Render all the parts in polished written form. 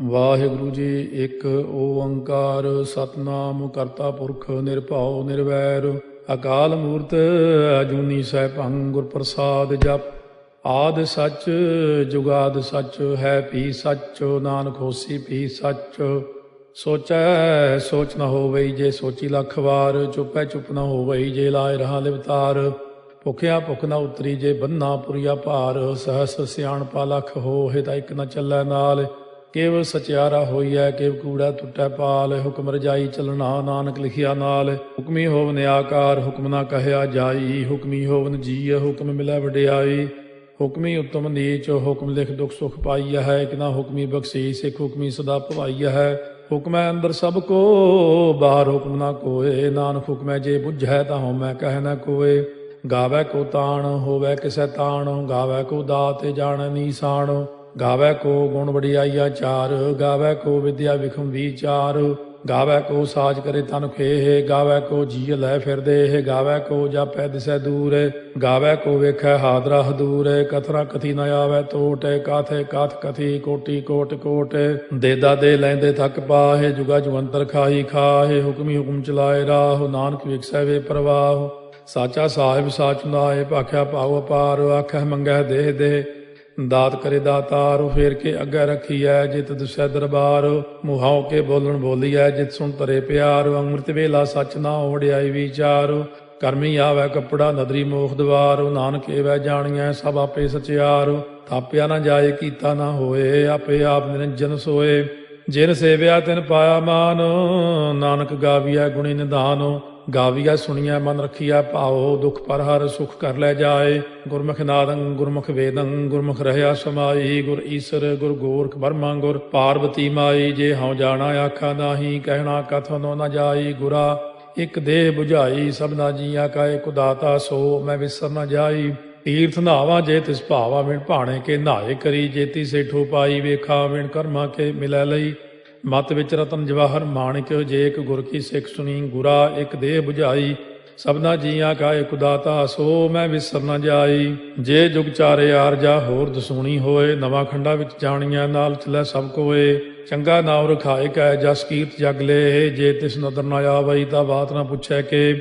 ਵਾਹਿਗੁਰੂ ਜੀ। ਇੱਕ ਓੰਕਾਰ ਸਤਨਾਮ ਕਰਤਾ ਪੁਰਖ ਨਿਰਭਉ ਨਿਰਵੈਰ ਅਕਾਲ ਮੂਰਤ ਅਜੂਨੀ ਸੈਭੰ ਗੁਰ ਪ੍ਰਸਾਦ ਜਪ। ਆਦਿ ਸੱਚ ਜੁਗਾਦ ਸੱਚ ਹੈ ਭੀ ਸੱਚ ਨਾਨਕ ਹੋਸੀ ਭੀ ਸੱਚ। ਸੋਚੈ ਸੋਚ ਨ ਹੋਵਈ ਜੇ ਸੋਚੀ ਲੱਖ ਵਾਰ। ਚੁੱਪੈ ਚੁੱਪ ਨ ਹੋਵਈ ਜੇ ਲਾਇ ਰਹਾ ਲਿਵਤਾਰ। ਭੁਖਿਆ ਭੁਖ ਨ ਉਤਰੀ ਜੇ ਬੰਨਾ ਪੁਰੀਆ ਭਾਰ। ਸਹਸ ਸਿਆਣਪਾ ਲਖ ਹੋਹਿ ਤਾਂ ਇੱਕ ਨ ਚੱਲੈ ਨਾਲ। ਕੇਵ ਸਚਿਆਰਾ ਹੋਈਐ ਕੇਵ ਕੂੜਾ ਟੁੱਟੈ ਪਾਲ। ਹੁਕਮ ਰਜਾਈ ਚੱਲਣਾ ਨਾਨਕ ਲਿਖਿਆ ਨਾਲ। ਹੁਕਮੀ ਹੋਵਨ ਆਕਾਰ ਹੁਕਮ ਨਾ ਕਹਿਆ ਜਾਈ। ਹੁਕਮੀ ਹੋਵਨ ਜੀਅ ਹੁਕਮ ਮਿਲੈ ਵਡਿਆਈ। ਹੁਕਮੀ ਉੱਤਮ ਨੀਚ ਹੁਕਮ ਲਿਖ ਦੁਖ ਸੁਖ ਪਾਈਆ ਹੈ। ਇੱਕ ਨਾ ਹੁਕਮੀ ਬਖਸ਼ੀਸ ਇੱਕ ਹੁਕਮੀ ਸਦਾ ਭਵਾਈਆ ਹੈ। ਹੁਕਮੈ ਅੰਦਰ ਸਭ ਕੋ ਬਾਹਰ ਹੁਕਮ ਨਾ ਕੋਏ। ਨਾਨਕ ਹੁਕਮੈ ਜੇ ਬੁਝੈ ਤਾਂ ਹਉਮੈ ਕਹਿ ਨ ਕੋਏ। ਗਾਵੈ ਕੋ ਤਾਣ ਹੋਵੈ ਕਿਸੈ ਤਾਣ। ਗਾਵੈ ਕੋ ਦਾਤ ਜਾਣੈ ਨੀਸਾਨ। ਗਾਵੈ ਕੋ ਗੁਣ ਵਡਿਆਈਆ ਚਾਰ। ਗਾਵੈ ਕੋ ਵਿਦਿਆ ਵਿਖਮ ਵੀਚਾਰ। ਗਾਵੈ ਕੋ ਸਾਜ ਕਰੇ ਤਨ ਖੇਹ। ਗਾਵੈ ਕੋ ਜੀਅ ਲੈ ਫਿਰਦੇ। ਗਾਵੈ ਕੋ ਜਾਪੈ ਦਿਸੈ ਦੂਰ। ਗਾਵੈ ਕੋ ਵੇਖੈ ਹਾਦਰਾ ਹਦੂਰ। ਕਥਨਾ ਕਥੀ ਨ ਆਵੈ ਟੋਟ। ਕਾਥੇ ਕਾਥ ਕਥੀ ਕੋਟੀ ਕੋਟ ਕੋਟ। ਦੇਦਾ ਦੇ ਲੈਂਦੇ ਥੱਕ ਪਾਹੇ। ਜੁਗਾ ਜੁਗੰਤਰ ਖਾਹੀ ਖਾਹੇ। ਹੁਕਮੀ ਹੁਕਮ ਚਲਾਏ ਰਾਹ। ਨਾਨਕ ਵਿਖਸੈ ਵੇ ਪ੍ਰਵਾਹ। ਸਾਚਾ ਸਾਹਿਬ ਸਾਚ ਨਾਏ ਭਾਖਿਆ ਭਾਉ ਅਪਾਰ। ਆਖੈ ਮੰਗੈ ਦੇਹ ਦੇਹ ਦਾਤ ਕਰੇ ਦਾਤਾਰ। ਫੇਰ ਕੇ ਅੱਗੇ ਰੱਖੀਐ ਜਿਤ ਦਿਸੈ ਦਰਬਾਰ। ਮੁਹਾਉ ਕੇ ਬੋਲਣ ਬੋਲੀਐ ਜਿਤ ਸੁਣ ਤਰੇ ਪਿਆਰ। ਅੰਮ੍ਰਿਤ ਵੇਲਾ ਸੱਚ ਨਾ ਵਡਿਆਈ ਵਿਚਾਰ। ਕਰਮੀ ਆਵੈ ਕੱਪੜਾ ਨਦਰੀ ਮੋਖ ਦਵਾਰ। ਨਾਨਕ ਏਵੈ ਜਾਣੀਐ ਸਭ ਆਪੇ ਸਚਿਆਰ। ਥਾਪਿਆ ਨਾ ਜਾਏ ਕੀਤਾ ਨਾ ਹੋਏ। ਆਪੇ ਆਪ ਨਿਰੰਜਨ ਸੋਏ। ਜਿਨ ਸੇਵਿਆ ਤਿਨ ਪਾਇਆ ਮਾਨ। ਨਾਨਕ ਗਾਵੀਐ ਗੁਣੀ ਨਿਧਾਨ। ਗਾਵੀਐ ਸੁਣੀਐ ਮਨ ਰਖੀਐ ਭਾਉ। ਦੁਖ ਪਰ ਹਰ ਸੁਖ ਕਰ ਲੈ ਜਾਏ। ਗੁਰਮੁਖ ਨਾਦੰ ਗੁਰਮੁਖ ਵੇਦੰ ਗੁਰਮੁਖ ਰਹਿਆ ਸਮਾਈ। ਗੁਰ ਈਸਰ ਗੁਰ ਗੋਰਖ ਬਰਮਾ ਗੁਰ ਪਾਰਬਤੀ ਮਾਈ। ਜੇ ਹਉ ਜਾਣਾ ਆਖਾ ਨਾਹੀ ਕਹਿਣਾ ਕਥਨੋ ਨ ਜਾਈ। ਗੁਰਾ ਇੱਕ ਦੇਹ 부ਝਾਈ ਸਭਨਾ ਜੀਆਂ ਕਾ ਇੱਕ ਦਾਤਾ। ਸੋ ਮੈਂ ਵਿਸਰ ਨ ਜਾਈ। ਤੀਰਥ ਨਹਾਵਾ ਜੇ ਤਿਸ ਭਾਵਾ ਵਿਣ ਭਾਣੇ ਕੇ ਨਹਾਏ ਕਰੀ। ਜੇਤੀ ਸੇਠੋ ਪਾਈ ਵੇਖਾ ਵਿਣ ਕਰਮਾ ਕੇ ਮਿਲੈ ਲਈ। ਮਤ ਵਿੱਚ ਰਤਨ ਜਵਾਹਰ ਮਾਣਿਕ ਜੇ ਇੱਕ ਗੁਰ ਕੀ ਸਿੱਖ ਸੁਣੀ। ਗੁਰਾ ਇੱਕ ਦੇਹ 부ਝਾਈ ਸਭਨਾ ਜੀਆਂ ਕਾ ਇੱਕ ਦਾਤਾ। ਸੋ ਮੈਂ ਵਿਸਰ ਨ ਜਾਈ। ਜੇ ਜੁਗ ਚਾਰੇ ਆਰਜਾ ਹੋਰ ਦਸੂਣੀ ਹੋਏ। ਨਵਾਂ ਖੰਡਾ ਵਿੱਚ ਜਾਣੀਆਂ ਨਾਲ ਚਲੈ ਸਭ ਕੋਏ। ਚੰਗਾ ਨਾਉ ਰਖਾਏ ਕੈ ਜਸ ਕੀਰਤ ਜਗ ਲੇ। ਜੇ ਤਿਸ ਨਦਰ ਨ ਆਵਈ ਤਾਂ ਬਾਤ ਨਾ ਪੁੱਛੈ ਕੇ।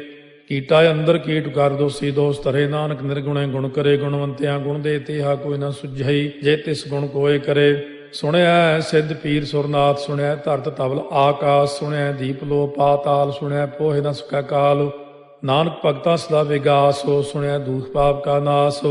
ਕੀਟਾ ਅੰਦਰ ਕੀਟ ਕਰ ਦੋਸੀ ਦੋਸ ਧਰੇ। ਨਾਨਕ ਨਿਰਗੁਣੇ ਗੁਣ ਕਰੇ। ਗੁਣਵੰਤਿਆਂ ਗੁਣ ਦੇ ਤੇਹਾ ਕੋਈ ਨਾ ਸੁਝਈ। ਜੇ ਤਿਸ ਗੁਣ ਕੋਏ ਕਰੇ। ਸੁਣਿਆ ਸਿੱਧ ਪੀਰ ਸੁਰਨਾਥ। ਸੁਣਿਆ ਧਰਤ ਤਵਲ ਆਕਾਸ। ਸੁਣਿਆ ਦੀਪ ਲੋ ਪਾਤਾਲ। ਸੁਣਿਆ ਪੋਹਿ ਨ ਸਕੈ ਕਾਲ। ਨਾਨਕ ਭਗਤਾਂ ਸਦਾ ਵਿਗਾਸ। ਸੁਣਿਆ ਦੂਖ ਪਾਪ ਕਾ ਨਾਸ।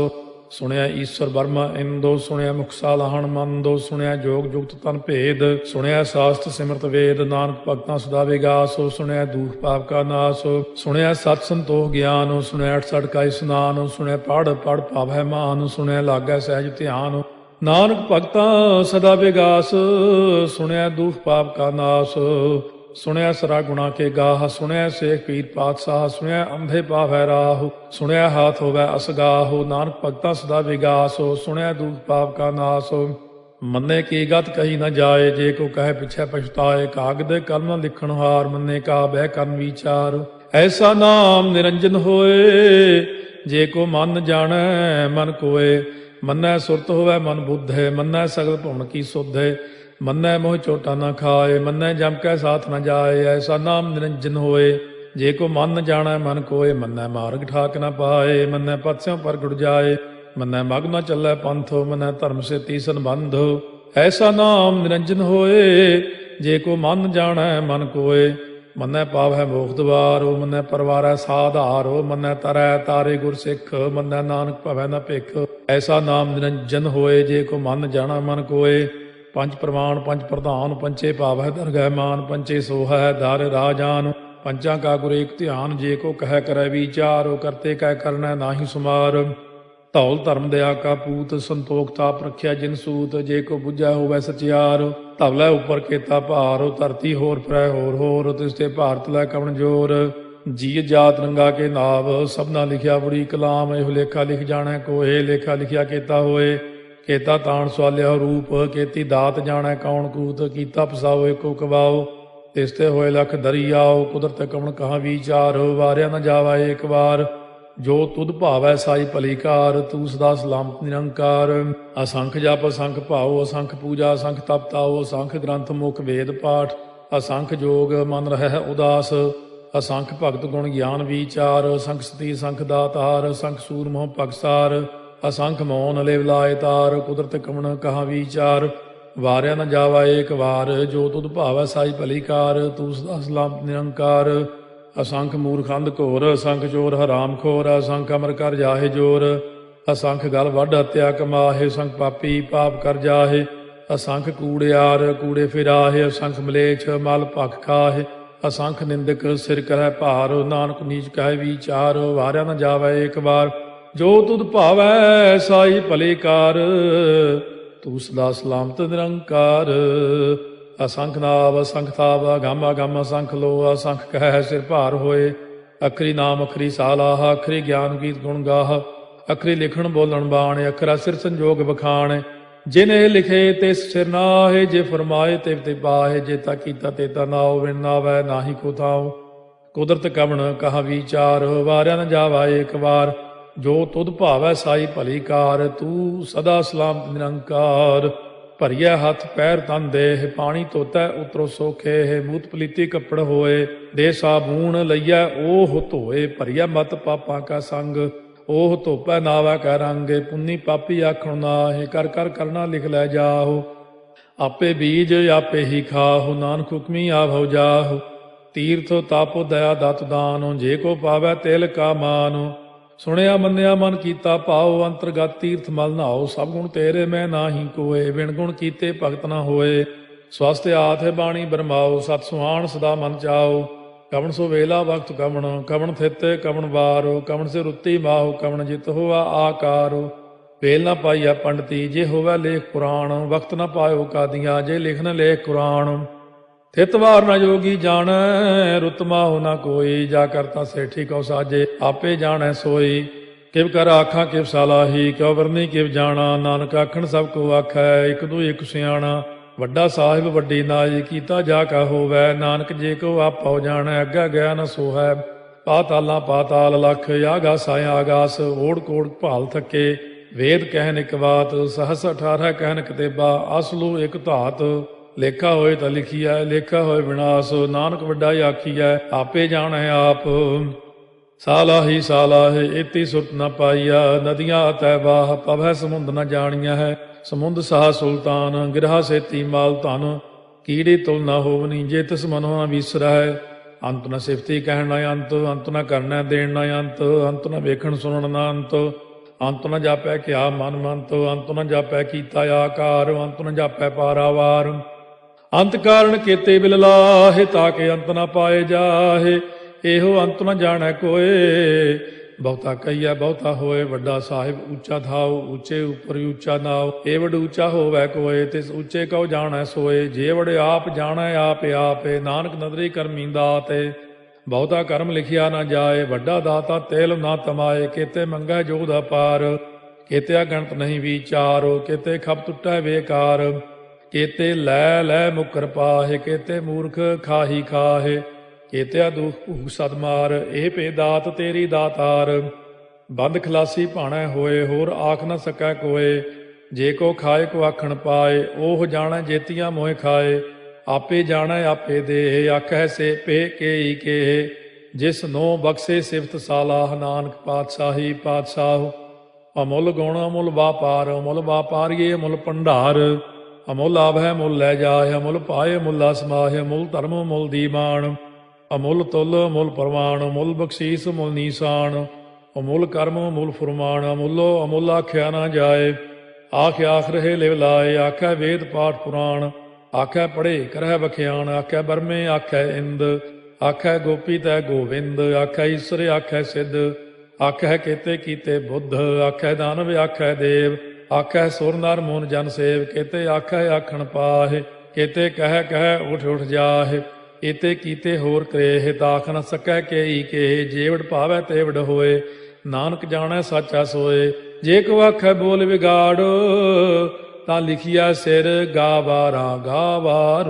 ਸੁਣਿਆ ਈਸ਼ਵਰ ਬਰਮਾ ਇੰਦੋ। ਸੁਣਿਆ ਮੁਖ ਸਾਲਾਹਣ ਮੰਦੋ। ਸੁਣਿਆ ਜੋਗ ਜੁਗਤ ਤਨ ਭੇਦ। ਸੁਣਿਆ ਸਾਸਤ ਸਿਮਰਤ ਵੇਦ। ਨਾਨਕ ਭਗਤਾਂ ਸਦਾ ਵਿਗਾਸ। ਸੁਣਿਆ ਦੂਖ ਪਾਪ ਕਾ ਨਾਸ। ਸੁਣਿਆ ਸਤ ਸੰਤੋਖ ਗਿਆਨ। ਸੁਣਿਆ 68 ਕਾ ਇਸਨਾਨ। ਸੁਣਿਆ ਪੜ ਪੜ ਭਾਵੈ ਮਾਨ। ਸੁਣਿਆ ਲਾਗੈ ਸਹਿਜ ਧਿਆਨ। ਨਾਨਕ ਭਗਤਾਂ ਸਦਾ ਵਿਗਾਸ। ਸੁਣਿਆ ਦੁਖ ਪਾਪ ਕਾ ਨਾਸ। ਸੁਣਿਆ ਸਰਾ ਗੁਣਾ ਕੇ ਗਾਹ। ਸੁਣਿਆ ਸੇਖ ਪੀਰ ਪਾਤਸ਼ਾਹ। ਸੁਣਿਆ ਅੰਧੇ ਪਾਵੈ ਰਾਹ। ਸੁਣਿਆ ਹਾਥ ਹੋਵੈ ਅਸਗਾਹ। ਨਾਨਕ ਭਗਤਾਂ ਸਦਾ ਵਿਗਾਸ। ਸੁਣਿਆ ਦੁਖ ਪਾਪ ਕਾ ਨਾਸ। ਮੰਨੇ ਕੀ ਗਤ ਕਹੀ ਨ ਜਾਏ। ਜੇ ਕੋ ਕਹੇ ਪਿਛੈ ਪਛਤਾਏ। ਕਾਗਦ ਕਲਮ ਲਿਖਣ ਹਾਰ। ਮੰਨੇ ਕਾ ਬਹਿ ਕਰਨ ਵਿਚਾਰ। ਐਸਾ ਨਾਮ ਨਿਰੰਜਨ ਹੋਏ। ਜੇ ਕੋ ਮਨ ਜਾਣੈ ਮਨ ਕੋਏ। ਮੰਨੈ ਸੁਰਤ ਹੋਵੈ ਮਨ ਬੁੱਧੇ। ਮੰਨੈ ਸਗਲ ਭੁਵਨ ਕੀ ਸੁਧੇ। ਮੰਨੈ ਮੋਹ ਚੋਟਾ ਨ ਖਾਏ। ਮੰਨੈ ਜਮ ਕੈ ਸਾਥ ਨ ਜਾਏ। ਐਸਾ ਨਾਮ ਨਿਰੰਜਨ ਹੋਏ। ਜੇ ਕੋ ਮਨ ਜਾਣੈ ਮਨ ਕੋਏ। ਮੰਨੈ ਮਾਰਗ ਠਾਕ ਨ ਪਾਏ। ਮੰਨੈ ਪਥ ਸਿਉ ਪ੍ਰਗਟ ਜਾਏ। ਮੰਨੈ ਮਗ ਨ ਚੱਲੈ ਪੰਥ। ਮੰਨੈ ਧਰਮ ਸੇਤੀ ਸੰਬੰਧ। ਐਸਾ ਨਾਮ ਨਿਰੰਜਨ ਹੋਏ। ਜੇ ਕੋ ਮਨ ਜਾਣੈ ਮਨ ਕੋਏ। ਮੰਨੈ ਪਾਵੈ ਮੋਖ ਦਵਾਰੋ। ਮੰਨੈ ਪਰਵਾਰੈ ਸਾਧਾਰੋ। ਮੰਨੈ ਤਰੈ ਤਾਰੇ ਗੁਰ ਸਿੱਖ। ਮੰਨੈ ਨਾਨਕ ਭਵੈ ਨ ਭਿਖ। ਐਸਾ ਨਾਮ ਨਿਰੰਜਨ ਹੋਏ। ਜੇ ਕੋ ਮਨ ਜਾਣਾ ਮਨ ਕੋਏ। ਪੰਜ ਪ੍ਰਮਾਣ ਪੰਜ ਪ੍ਰਧਾਨ। ਪੰਚੇ ਭਾਵੈ ਦਰਗਹਿ ਮਾਨ। ਪੰਚੇ ਸੋਹੈ ਦਰ ਰਾਜਾਨ। ਪੰਚਾਂ ਕਾ ਗੁਰ ਏਕ ਧਿਆਨ। ਜੇ ਕੋ ਕਹਿ ਕਰੈ ਵਿਚਾਰ। ਕਰਤੇ ਕਹਿ ਕਰਨੈ ਨਾਹੀ ਸੁਮਾਰ। ਧੌਲ ਧਰਮ ਦਇਆ ਕਾ ਪੂਤ। ਸੰਤੋਖ ਤਾਪ ਰੱਖਿਆ ਜਿਨ ਸੂਤ। ਜੇ ਕੋ ਬੁੱਝੈ ਹੋਵੈ ਸਚਿਆਰ। ਧਵਲੇ ਉੱਪਰ ਕੇਤਾ ਭਾਰ। ਧਰਤੀ ਹੋਰ ਫਿਰੈ ਹੋਰ ਹੋਰ। ਤਿਸ ਤੇ ਭਾਰਤ ਲੈ ਕਵਣ ਜੋਰ। ਜੀ ਜਾਤ ਰੰਗਾ ਕੇ ਨਾਵ। ਸਭਨਾ ਲਿਖਿਆ ਬੜੀ ਕਲਾਮ। ਇਹੋ ਲੇਖਾ ਲਿਖ ਜਾਣੈ ਕੋਏ। ਲੇਖਾ ਲਿਖਿਆ ਕੇਤਾ ਹੋਏ। ਕੇਤਾ ਤਾਣ ਸਵਾਲਿਆ ਰੂਪ। ਕੇਤੀ ਦਾਤ ਜਾਣੈ ਕੌਣ ਕੂਤ। ਕੀਤਾ ਪਸਾਓ ਏਕੋ ਕਵਾਓ। ਤਿਸ ਤੇ ਹੋਏ ਲਖ ਦਰਿਆਓ। ਕੁਦਰਤ ਕਵਣ ਕਹਾ ਵਿਚਾਰ। ਵਾਰਿਆ ਨ ਜਾਵਾ ਏਕ ਵਾਰ। ਜੋ ਤੁਧ ਭਾਵੈ ਸਾਈ ਭਲੀ ਕਾਰ, ਤੂੰ ਸਦਾ ਸਲਾਮਤ ਨਿਰੰਕਾਰ। ਅਸੰਖ ਜਪ ਅਸੰਖ ਭਾਉ, ਅਸੰਖ ਪੂਜਾ ਅਸੰਖ ਤਪ ਤਾਉ, ਅਸੰਖ ਗ੍ਰੰਥ ਮੁਖ ਵੇਦ ਪਾਠ, ਅਸੰਖ ਜੋਗ ਮਨ ਰਹਿ ਉਦਾਸ। ਅਸੰਖ ਭਗਤ ਗੁਣ ਗਿਆਨ ਵਿਚਾਰ, ਅਸੰਖ ਸਤੀ ਅਸੰਖ ਦਾਤਾਰ, ਅਸੰਖ ਸੂਰ ਮੋਹ ਭਗਸਾਰ। ਅਸੰਖ ਮੌਨ ਲਿਵ ਲਾਇ ਤਾਰ, ਕੁਦਰਤ ਕਵਣ ਕਹਾ ਵਿਚਾਰ। ਵਾਰਿਆ ਨ ਜਾਵਾ ਏਕ ਵਾਰ, ਜੋ ਤੁਧ ਭਾਵੈ ਸਾਈ ਭਲੀ ਕਾਰ, ਤੂੰ ਸਦਾ ਸਲਾਮਤ ਨਿਰੰਕਾਰ। ਅਸੰਖ ਮੂਰਖੰਦ ਘੋਰ, ਅਸੰਖ ਚੋਰ ਹਰਾਮ ਖੋਰ, ਅਸੰਖ ਅਮਰ ਕਰ ਜਾਹੇ ਜੋਰ। ਅਸੰਖ ਗਲ ਵੱਢ ਹੱਤਿਆ ਕਮਾਹੇ, ਅਸੰਖ ਪਾਪੀ ਪਾਪ ਕਰ ਜਾਹੇ। ਅਸੰਖ ਕੂੜਿਆਰ ਕੂੜੇ ਫਿਰਾਹੇ, ਅਸੰਖ ਮਲੇਛ ਮਲ ਭਖ ਖਾਹੇ। ਅਸੰਖ ਨਿੰਦਕ ਸਿਰ ਕਰੈ ਭਾਰ, ਨਾਨਕ ਨੀਚ ਕਹਿ ਵਿਚਾਰ। ਵਾਰਿਆ ਨ ਜਾਵੈ ਏਕ ਵਾਰ, ਜੋ ਤੁਧ ਭਾਵੈ ਸਾਈ ਭਲੀ ਕਾਰ, ਤੂੰ ਸਦਾ ਸਲਾਮਤ ਨਿਰੰਕਾਰ। ਅਸੰਖ ਨਾਵ ਅਸੰਖ ਤਾਵ, ਅਗੰਮ ਅਗੰਮ ਅਸੰਖ ਲੋ, ਅਸੰਖ ਕਹਿ ਸਿਰ ਭਾਰ ਹੋਏ। ਅਖਰੀ ਨਾਮ ਅਖਰੀ ਸਾਲਾਹ, ਅਖਰੀ ਗਿਆਨ ਗੀਤ ਗੁਣ ਗਾਹ। ਅਖਰੀ ਲਿਖਣ ਬੋਲਣ ਬਾਣ, ਅਖਰਾ ਸਿਰ ਸੰਜੋਗ ਬਖਾਣ। ਜਿਨੇ ਲਿਖੇ ਤਿਸ ਸਿਰ ਨਾਹੇ, ਜੇ ਫਰਮਾਏ ਤਿਵ ਤੇ ਪਾਹੇ। ਜੇਤਾ ਕੀਤਾ ਤੇਤਾ ਨਾਉ, ਵਿਣ ਨਾਵੈ ਨਾਹੀ ਕੋ ਥਾਉ। ਕੁਦਰਤ ਕਵਣ ਕਹਾ ਵਿਚਾਰ, ਵਾਰਿਆ ਨ ਜਾਵਾ ਏਕ ਵਾਰ, ਜੋ ਤੁਧ ਭਾਵੈ ਸਾਈ ਭਲੀ ਕਾਰ, ਤੂੰ ਸਦਾ ਸਲਾਮਤ ਨਿਰੰਕਾਰ। ਭਰੀਐ ਹੱਥ ਪੈਰ ਤਨ ਦੇਹ, ਪਾਣੀ ਧੋਤੈ ਉਤਰੋ ਸੋਖੇ। ਮੂਤ ਪਲੀਤੀ ਕੱਪੜ ਹੋਏ, ਦੇ ਸਾਬੂਣ ਲਈਐ ਓਹ ਧੋਏ। ਭਰੀਐ ਮਤ ਪਾਪਾਂ ਕਾ ਸੰਗ, ਓਹ ਧੋਪੈ ਨਾਵੈ ਕੈ ਰੰਗ। ਪੁੰਨੀ ਪਾਪੀ ਆਖਣ ਨਾਹਿ, ਕਰ ਕਰ ਕਰਨਾ ਲਿਖ ਲੈ ਜਾਹੋ। ਆਪੇ ਬੀਜ ਆਪੇ ਹੀ ਖਾਹੋ, ਨਾਨਕ ਹੁਕਮੀ ਆਭਉ ਜਾਹੋ। ਤੀਰਥ ਤਾਪੋ ਦਇਆ ਦਤ ਦਾਨੋ, ਜੇ ਕੋ ਪਾਵੈ ਤਿਲ ਕਾ ਮਾਨੋ। ਸੁਣਿਆ ਮੰਨਿਆ ਮਨ ਕੀਤਾ ਭਾਉ, ਅੰਤਰਗਤ ਤੀਰਥ ਮਲ ਨਹਾਉ। ਸਭ ਗੁਣ ਤੇਰੇ ਮੈਂ ਨਾਹੀ ਕੋਏ, ਬਿਨ ਗੁਣ ਕੀਤੇ ਭਗਤ ਨਾ ਹੋਏ। ਸਵਸਤ ਆਥ ਬਾਣੀ ਬਰਮਾਓ, ਸਤ ਸੁਹਾਣ ਸਦਾ ਮਨ ਚਾਓ। ਕਵਣ ਸੋ ਵੇਲਾ ਵਕਤ ਕਵਣ, ਕਵਣ ਥਿਤ ਕਵਣ ਵਾਰੋ। ਕਵਣ ਸੇ ਰੁੱਤੀ ਮਾਹੋ, ਕਵਣ ਜਿਤ ਹੋਵਾ ਆਕਾਰੋ। ਵੇਲ ਨਾ ਪਾਈਆ ਪੰਡਤੀ, ਜੇ ਹੋਵੈ ਲੇਖ ਪੁਰਾਣ। ਵਕਤ ਨਾ ਪਾਇਓ ਕਾਦੀਆਂ, ਜੇ ਲਿਖਨ ਲੇਖ ਕੁਰਾਨ। ਥਿਤ ਵਾਰ ਨਾ ਜੋਗੀ ਜਾਣੈ, ਰੁੱਤ ਮਾਹੁ ਨਾ ਕੋਈ। ਜਾ ਕਰਤਾ ਸੇਠੀ ਕਉ ਸਾਜੇ, ਆਪੇ ਜਾਣੈ ਸੋਈ। ਕਿਵ ਕਰ ਆਖਾਂ ਕਿਵ ਸਾਲਾਹੀ, ਕਿਉ ਵਰਨੀ ਕਿਵ ਜਾਣਾ। ਨਾਨਕ ਆਖਣ ਸਭ ਕੋ ਆਖੈ, ਇਕ ਦੂ ਇਕ ਸਿਆਣਾ। ਵੱਡਾ ਸਾਹਿਬ ਵੱਡੀ ਨਾਈ, ਕੀਤਾ ਜਾ ਕਾ ਹੋਵੈ। ਨਾਨਕ ਜੇ ਕੋ ਆਪਉ ਜਾਣੈ, ਅੱਗਾ ਗਿਆ ਨ ਸੋਹੈ। ਪਾਤਾਲਾਂ ਪਾਤਾਲ ਲਖ, ਆਗਾਸਾਂ ਆਗਾਸ। ਓੜ ਕੋੜ ਭਾਲ ਥੱਕੇ, ਵੇਦ ਕਹਿਨ ਇਕ ਬਾਤ। ਸਹਸ 18 ਕਹਿਨ ਕਤੇਬਾ, ਅਸਲੂ ਇਕ ਧਾਤ। ਲੇਖਾ ਹੋਏ ਤਾਂ ਲਿਖੀਐ, ਲੇਖਾ ਹੋਏ ਵਿਨਾਸ਼। ਨਾਨਕ ਵੱਡਾ ਆਖੀਐ, ਆਪੇ ਜਾਣੈ ਆਪ। ਸਾਲਾਹੀ ਸਾਲਾਹੇ, ਏਤੀ ਸੁਰਤ ਨ ਪਾਈਆ। ਨਦੀਆਂ ਅਤੈ ਬਾਹ, ਪਵੈ ਸਮੁੰਦ ਨ ਜਾਣੀਆ ਹੈ। ਸਮੁੰਦ ਸਾਹ ਸੁਲਤਾਨ, ਗਿਰਹਾ ਸੇਤੀ ਮਾਲ ਧਨ। ਕੀੜੀ ਤੁਲ ਨ ਹੋਵਨੀ, ਜੇ ਤਿਸ ਮਨੋ ਨ ਵਿਸਰੈ। ਅੰਤ ਨ ਸਿਫਤੀ ਕਹਿਣ ਨ ਅੰਤ, ਅੰਤ ਨ ਕਰਨੈ ਦੇਣ ਨ ਅੰਤ। ਅੰਤ ਨ ਵੇਖਣ ਸੁਣਨ ਨ ਅੰਤ, ਅੰਤ ਨ ਜਾਪੈ ਕਿਆ ਮਨ ਮੰਤ। ਅੰਤ ਨ ਜਾਪੈ ਕੀਤਾ ਆਕਾਰ, ਅੰਤ ਨ ਜਾਪੈ ਪਾਰਾਵਾਰ। ਅੰਤ ਕਾਰਨ ਕੇਤੇ ਬਿਲ ਲਾਹੇ, ਤਾਕੇ ਅੰਤ ਨ ਪਾਏ ਜਾਹੇ। ਇਹੋ ਅੰਤ ਨ ਜਾਣੈ ਕੋਏ, ਬਹੁਤਾ ਕਹੀਐ ਬਹੁਤਾ ਹੋਏ। ਵੱਡਾ ਸਾਹਿਬ ਉੱਚਾ ਥਾਉ, ਉੱਚੇ ਉੱਪਰ ਉੱਚਾ ਨਾਉ। ਏ ਵਡ ਉੱਚਾ ਹੋਵੈ ਕੋਏ, ਤਿਸ ਉੱਚੇ ਕਉ ਜਾਣੈ ਸੋਏ। ਜੇ ਵਡ ਆਪ ਜਾਣੈ ਆਪੇ ਆਪੇ, ਨਾਨਕ ਨਦਰੀ ਕਰਮੀ ਦਾਤੇ। ਬਹੁਤਾ ਕਰਮ ਲਿਖਿਆ ਨਾ ਜਾਏ, ਵੱਡਾ ਦਾਤਾ ਤੇਲ ਨਾ ਤਮਾਏ। ਕੇਤੇ ਮੰਗੈ ਜੋਗ ਅਪਾਰ, ਕੇਤੇ ਅਗਣਤ ਨਹੀਂ ਵਿਚਾਰੋ। ਕੇਤੇ ਖਪ ਟੁੱਟੈ ਬੇਕਾਰ, ਕੇਤੇ ਲੈ ਲੈ ਮੁਕਰ ਪਾਹੇ। ਕੇਤੇ ਮੂਰਖ ਖਾਹੀ ਖਾਹੇ, ਕੇਤਿਆ ਦੁਖ ਭੂਖ ਸਦ ਮਾਰ। ਇਹ ਭੇ ਦਾਤ ਤੇਰੀ ਦਾਤਾਰ, ਬੰਦ ਖਲਾਸੀ ਭਾਣੈ ਹੋਏ। ਹੋਰ ਆਖ ਨ ਸਕੈ ਕੋਏ, ਜੇ ਕੋ ਖਾਏ ਕੋ ਆਖਣ ਪਾਏ। ਉਹ ਜਾਣੈ ਜੇਤੀਆਂ ਮੋਹਿ ਖਾਏ, ਆਪੇ ਜਾਣੈ ਆਪੇ ਦੇ। ਆਖੈ ਸੇ ਪੇ ਕੇਈ ਕੇ, ਜਿਸ ਨੋ ਬਖਸ਼ੇ ਸਿਫਤ ਸਾਲਾਹ। ਨਾਨਕ ਪਾਤਸ਼ਾਹੀ ਪਾਤਸ਼ਾਹ, ਅਮੁੱਲ ਗੁਣ ਅਮੁੱਲ ਵਾਪਾਰ। ਅਮੁੱਲ ਵਾਪਾਰੀਏ ਅਮੁੱਲ ਭੰਡਾਰ, ਅਮੁੱਲ ਆਭੈ ਮੁੱਲ ਲੈ ਜਾਏ। ਅਮੁੱਲ ਪਾਏ ਮੁੱਲਾ ਸਮਾਹੇ, ਅਮੁੱਲ ਧਰਮ ਮੁੱਲ ਦੀਵਾਨ। ਅਮੁੱਲ ਤੁਲ ਅਮੁੱਲ ਪ੍ਰਵਾਨ, ਅਮੁੱਲ ਬਖਸ਼ੀਸ ਅਮੁੱਲ ਨੀਸਾਨ। ਅਮੁੱਲ ਕਰਮ ਅਮੁੱਲ ਫੁਰਮਾਨ, ਅਮੁੱਲੋ ਅਮੁੱਲ ਆਖਿਆ ਨਾ ਜਾਏ। ਆਖ ਆਖ ਰਹੇ ਲਿਵ ਲਾਏ, ਆਖੈ ਵੇਦ ਪਾਠ ਪੁਰਾਣ। ਆਖੈ ਪੜ੍ਹੇ ਕਰਹਿ ਬਖਿਆਣ, ਆਖੈ ਬਰਮੇ ਆਖੈ ਇੰਦ। ਆਖੈ ਗੋਪੀ ਤੈ ਗੋਵਿੰਦ, ਆਖੈ ਈਸਰ ਆਖੈ ਸਿੱਧ। ਆਖੈ ਕੇਤੇ ਕੀਤੇ ਬੁੱਧ, ਆਖੈ ਦਾਨਵ ਆਖੈ ਦੇਵ। ਆਖੈ ਸੁਰ ਨਰ ਮੂਨ ਜਨ ਸੇਵ, ਕੇਤੇ ਆਖੈ ਆਖਣ ਪਾਹੇ। ਕੇਤੇ ਕਹਿ ਕਹਿ ਉਠ ਉਠ ਜਾਹੇ, ਏਤੇ ਕੀਤੇ ਹੋਰ ਕਰੇਹ। ਤਾਖ ਨ ਸਕੈ ਕੇਈ ਕੇ, ਜੇਵੜ ਭਾਵੈ ਤੇਵੜ ਹੋਏ। ਨਾਨਕ ਜਾਣੈ ਸਾਚਾ ਸੋਏ, ਜੇ ਕੋ ਆਖੈ ਬੋਲ ਵਿਗਾੜ। ਤਾਂ ਲਿਖਿਆ ਸਿਰ ਗਾਵਾਰਾ ਗਾਵਾਰ।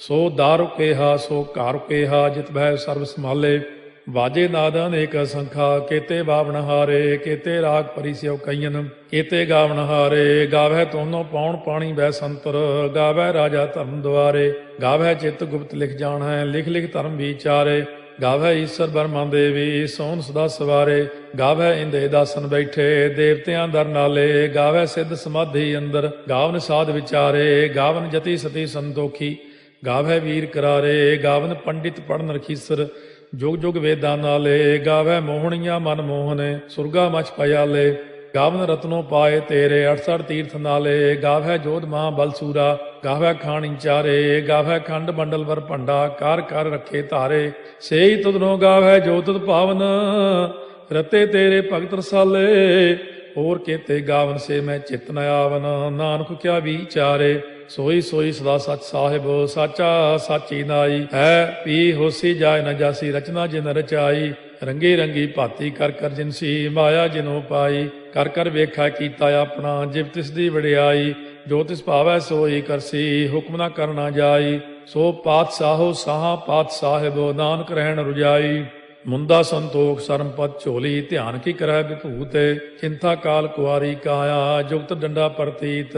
ਸੋ ਦਾਰੂ ਕੇਹਾ ਸੋ ਘਰ ਕੇਹਾ, ਜਿਤ ਭੈ ਸਰਬ ਸੰਭਾਲੇ। ਵਾਜੇ ਨਾਦ ਅਨੇਕ ਸੰਖਾ ਕੀਤੇ ਬਾਵਨ ਹਾਰੇ ਕੀਤੇ ਰਾਗ ਪਰੀ ਸਿਉ ਕਈਨ ਕੀਤੇ ਗਾਵਨ ਹਾਰੇ ਗਾਵੈ ਤੋਨੋ ਪੌਣ ਪਾਣੀ ਬੈ ਸੰਤਰ ਗਾਵੈ ਰਾਜਾ ਧਰਮ ਦੁਆਰੇ ਗਾਵੈ ਚਿਤ ਗੁਪਤ ਲਿਖ ਜਾਣੈ ਲਿਖ ਲਿਖ ਧਰਮ ਵਿਚਾਰੇ ਗਾਵੈ ਈਸ਼ਰ ਬਰਮਾ ਦੇਵੀ ਸੋਨ ਸਦਾ ਸਵਾਰੇ ਗਾਵੈ ਇੰਦੇ ਦਾਸਨ ਬੈਠੇ ਦੇਵਤਿਆਂ ਦਰ ਨਾਲੇ ਗਾਵੈ ਸਿੱਧ ਸਮਾਧੀ ਅੰਦਰ ਗਾਵਨ ਸਾਧ ਵਿਚਾਰੇ ਗਾਵਨ ਜਤੀ ਸਤੀ ਸੰਤੋਖੀ ਗਾਵੈ ਵੀਰ ਕਰਾਰੇ ਗਾਵਨ ਪੰਡਿਤ ਪੜਨ ਰਖੀਸਰ ਜੁਗ ਜੁਗ ਵੇਦਾਂ ਨਾਲੇ ਗਾਵੈ ਮੋਹਣੀਆਂ ਮਨ ਮੋਹਨੇ ਸੁਰਗਾ ਮਛ ਪਿਆਲੇ ਗਾਵਨ ਰਤਨੋ ਪਾਏ ਤੇਰੇ 68 ਤੀਰਥ ਨਾਲੇ ਗਾਵੈ ਜੋਧ ਮਹਾ ਬਲਸੂਰਾ ਗਾਵੈ ਖਾਣੀ ਚਾਰੇ ਗਾਵੈ ਖੰਡ ਮੰਡਲ ਵਰ ਭੰਡਾ ਕਰ ਕਰ ਰੱਖੇ ਧਾਰੇ ਸੇਈ ਤੁਧਨੋ ਗਾਵੈ ਜੋ ਤੁਧ ਭਾਵਨ ਰਤੇ ਤੇਰੇ ਭਗਤ ਰਸਾਲੇ ਹੋਰ ਕੇਤੇ ਗਾਵਨ ਸੇ ਮੈਂ ਚਿਤ ਨ ਆਵਨ ਨਾਨਕ ਕਿਆ ਵਿਚਾਰੇ ਸੋਈ ਸੋਈ ਸਦਾ ਸਚ ਸਾਹਿਬ ਸਾਚਾ ਸਾਚੀ ਨਾਈ ਹੈ ਪੀ ਹੋਸੀ ਜਾਏ ਨ ਜਾਸੀ ਰਚਨਾ ਜਿਨ ਰਚਾਈ ਰੰਗੀ ਰੰਗੀ ਭਾਤੀ ਕਰ ਕਰ ਜਿਨਸੀ ਮਾਇਆ ਜਿਨੋ ਪਾਈ ਕਰ ਕਰ ਵੇਖਾ ਕੀਤਾ ਆਪਣਾ ਜਿਵ ਤਿਸ ਦੀ ਵਡਿਆਈ ਜੋ ਤਿਸ ਭਾਵੈ ਸੋਈ ਕਰਸੀ ਹੁਕਮ ਨਾ ਕਰਨਾ ਜਾਈ ਸੋ ਪਾਤਸ਼ਾਹੋ ਸਾਹਾ ਪਾਤ ਸਾਹਿਬ ਨਾਨਕ ਰਹਿਣ ਰੁਜਾਈ ਮੁੰਦਾ ਸੰਤੋਖ ਸਰਮਪਤ ਝੋਲੀ ਧਿਆਨ ਕੀ ਕਰੈ ਵਿਭੂਤ ਚਿੰਤਾ ਕਾਲ ਕੁਆਰੀ ਕਾਇਆ ਜੁਗਤ ਡੰਡਾ ਪ੍ਰਤੀਤ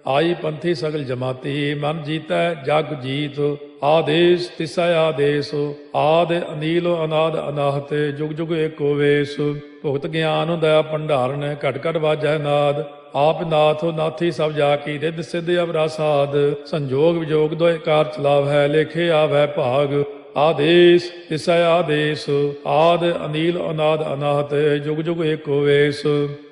ਆਈ ਪੰਥੀ ਸਗਲ ਜਮਾਤੀ ਮਨ ਜੀਤੈ ਜਗ ਜੀਤ ਆਦੇਸ਼ ਤਿਸੈ ਆਦੇਸ਼ ਆਦ ਅਨੀਲ ਅਨਾਦ ਅਨਾਹਤ ਜੁਗ ਜੁਗ ਏਕੋ ਵੇਸ ਭੁਗਤ ਗਿਆਨ ਦਇਆ ਭੰਡਾਰਨ ਘਟ ਘਟ ਵਾਜੈ ਨਾਦ ਆਪ ਨਾਥ ਨਾਥੀ ਸਭ ਜਾ ਕੀ ਰਿੱਧ ਸਿੱਧ ਅਵਰਾ ਸਾਧ ਸੰਜੋਗ ਵਿਜੋਗ ਦੋਇ ਕਾਰ ਚਲਾਵ ਹੈ ਲੇਖੇ ਆਵੈ ਭਾਗ ਆਦੇਸ਼ ਤਿਸੈ ਆਦੇਸ਼ ਆਦ ਅਨੀਲ ਅਨਾਦ ਅਨਾਹਤ ਜੁਗ ਜੁਗ ਏਕੋ ਵੇਸ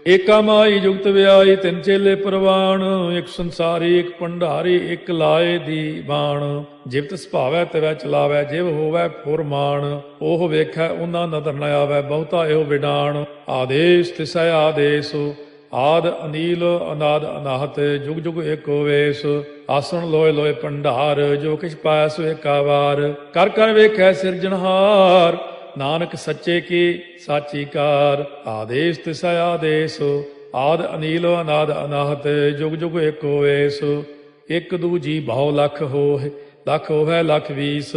ਏਕਾ ਮਾਈ ਜੁਗਤ ਵਿਆਈ ਤਿੰਨ ਚੇਲੇ ਪ੍ਰਵਾਨ ਇੱਕ ਸੰਸਾਰੀ ਇੱਕ ਭੰਡਾਰੀ ਇੱਕ ਲਾਏ ਦੀ ਬਾਣ ਜਿਵ ਤਿਸ ਭਾਵੈ ਤਿਵੈ ਚਲਾਵੈ ਜਿਵ ਹੋਵੈ ਫੁਰਮਾਨ ਉਹ ਵੇਖੈ ਉਹਨਾਂ ਨਦਰ ਨ ਆਵੈ ਬਹੁਤਾ ਇਹੋ ਵਿਡਾਣ ਆਦੇਸ਼ ਤਿਸੈ ਆਦੇਸ਼ ਆਦ ਅਨੀਲ ਅਨਾਦ ਅਨਾਹਤ ਜੁਗ ਜੁਗ ਏਕੋ ਵੇਸ ਆਸਣ ਲੋਏ ਲੋਏ ਭੰਡਾਰ ਜੋ ਕਿਛ ਪਾਇਆ ਸੋ ਏਕਾ ਵਾਰ ਕਰ ਕਰ ਵੇਖੈ ਸਿਰਜਣਹਾਰ ਨਾਨਕ ਸੱਚੇ ਕੀ ਸਾਚੀ ਕਾਰ ਆਦੇਸ਼ ਤਿਸੈ ਆਦੇਸ਼ ਆਦ ਅਨੀਲ ਅਨਾਦ ਅਨਾਹਤ ਜੁਗ ਜੁਗ ਏਕੋ ਵੇਸ ਇੱਕ ਦੂਜੀ ਬਹੁ ਲੱਖ ਹੋਏ ਲੱਖ ਹੋਵੇ ਲੱਖ 20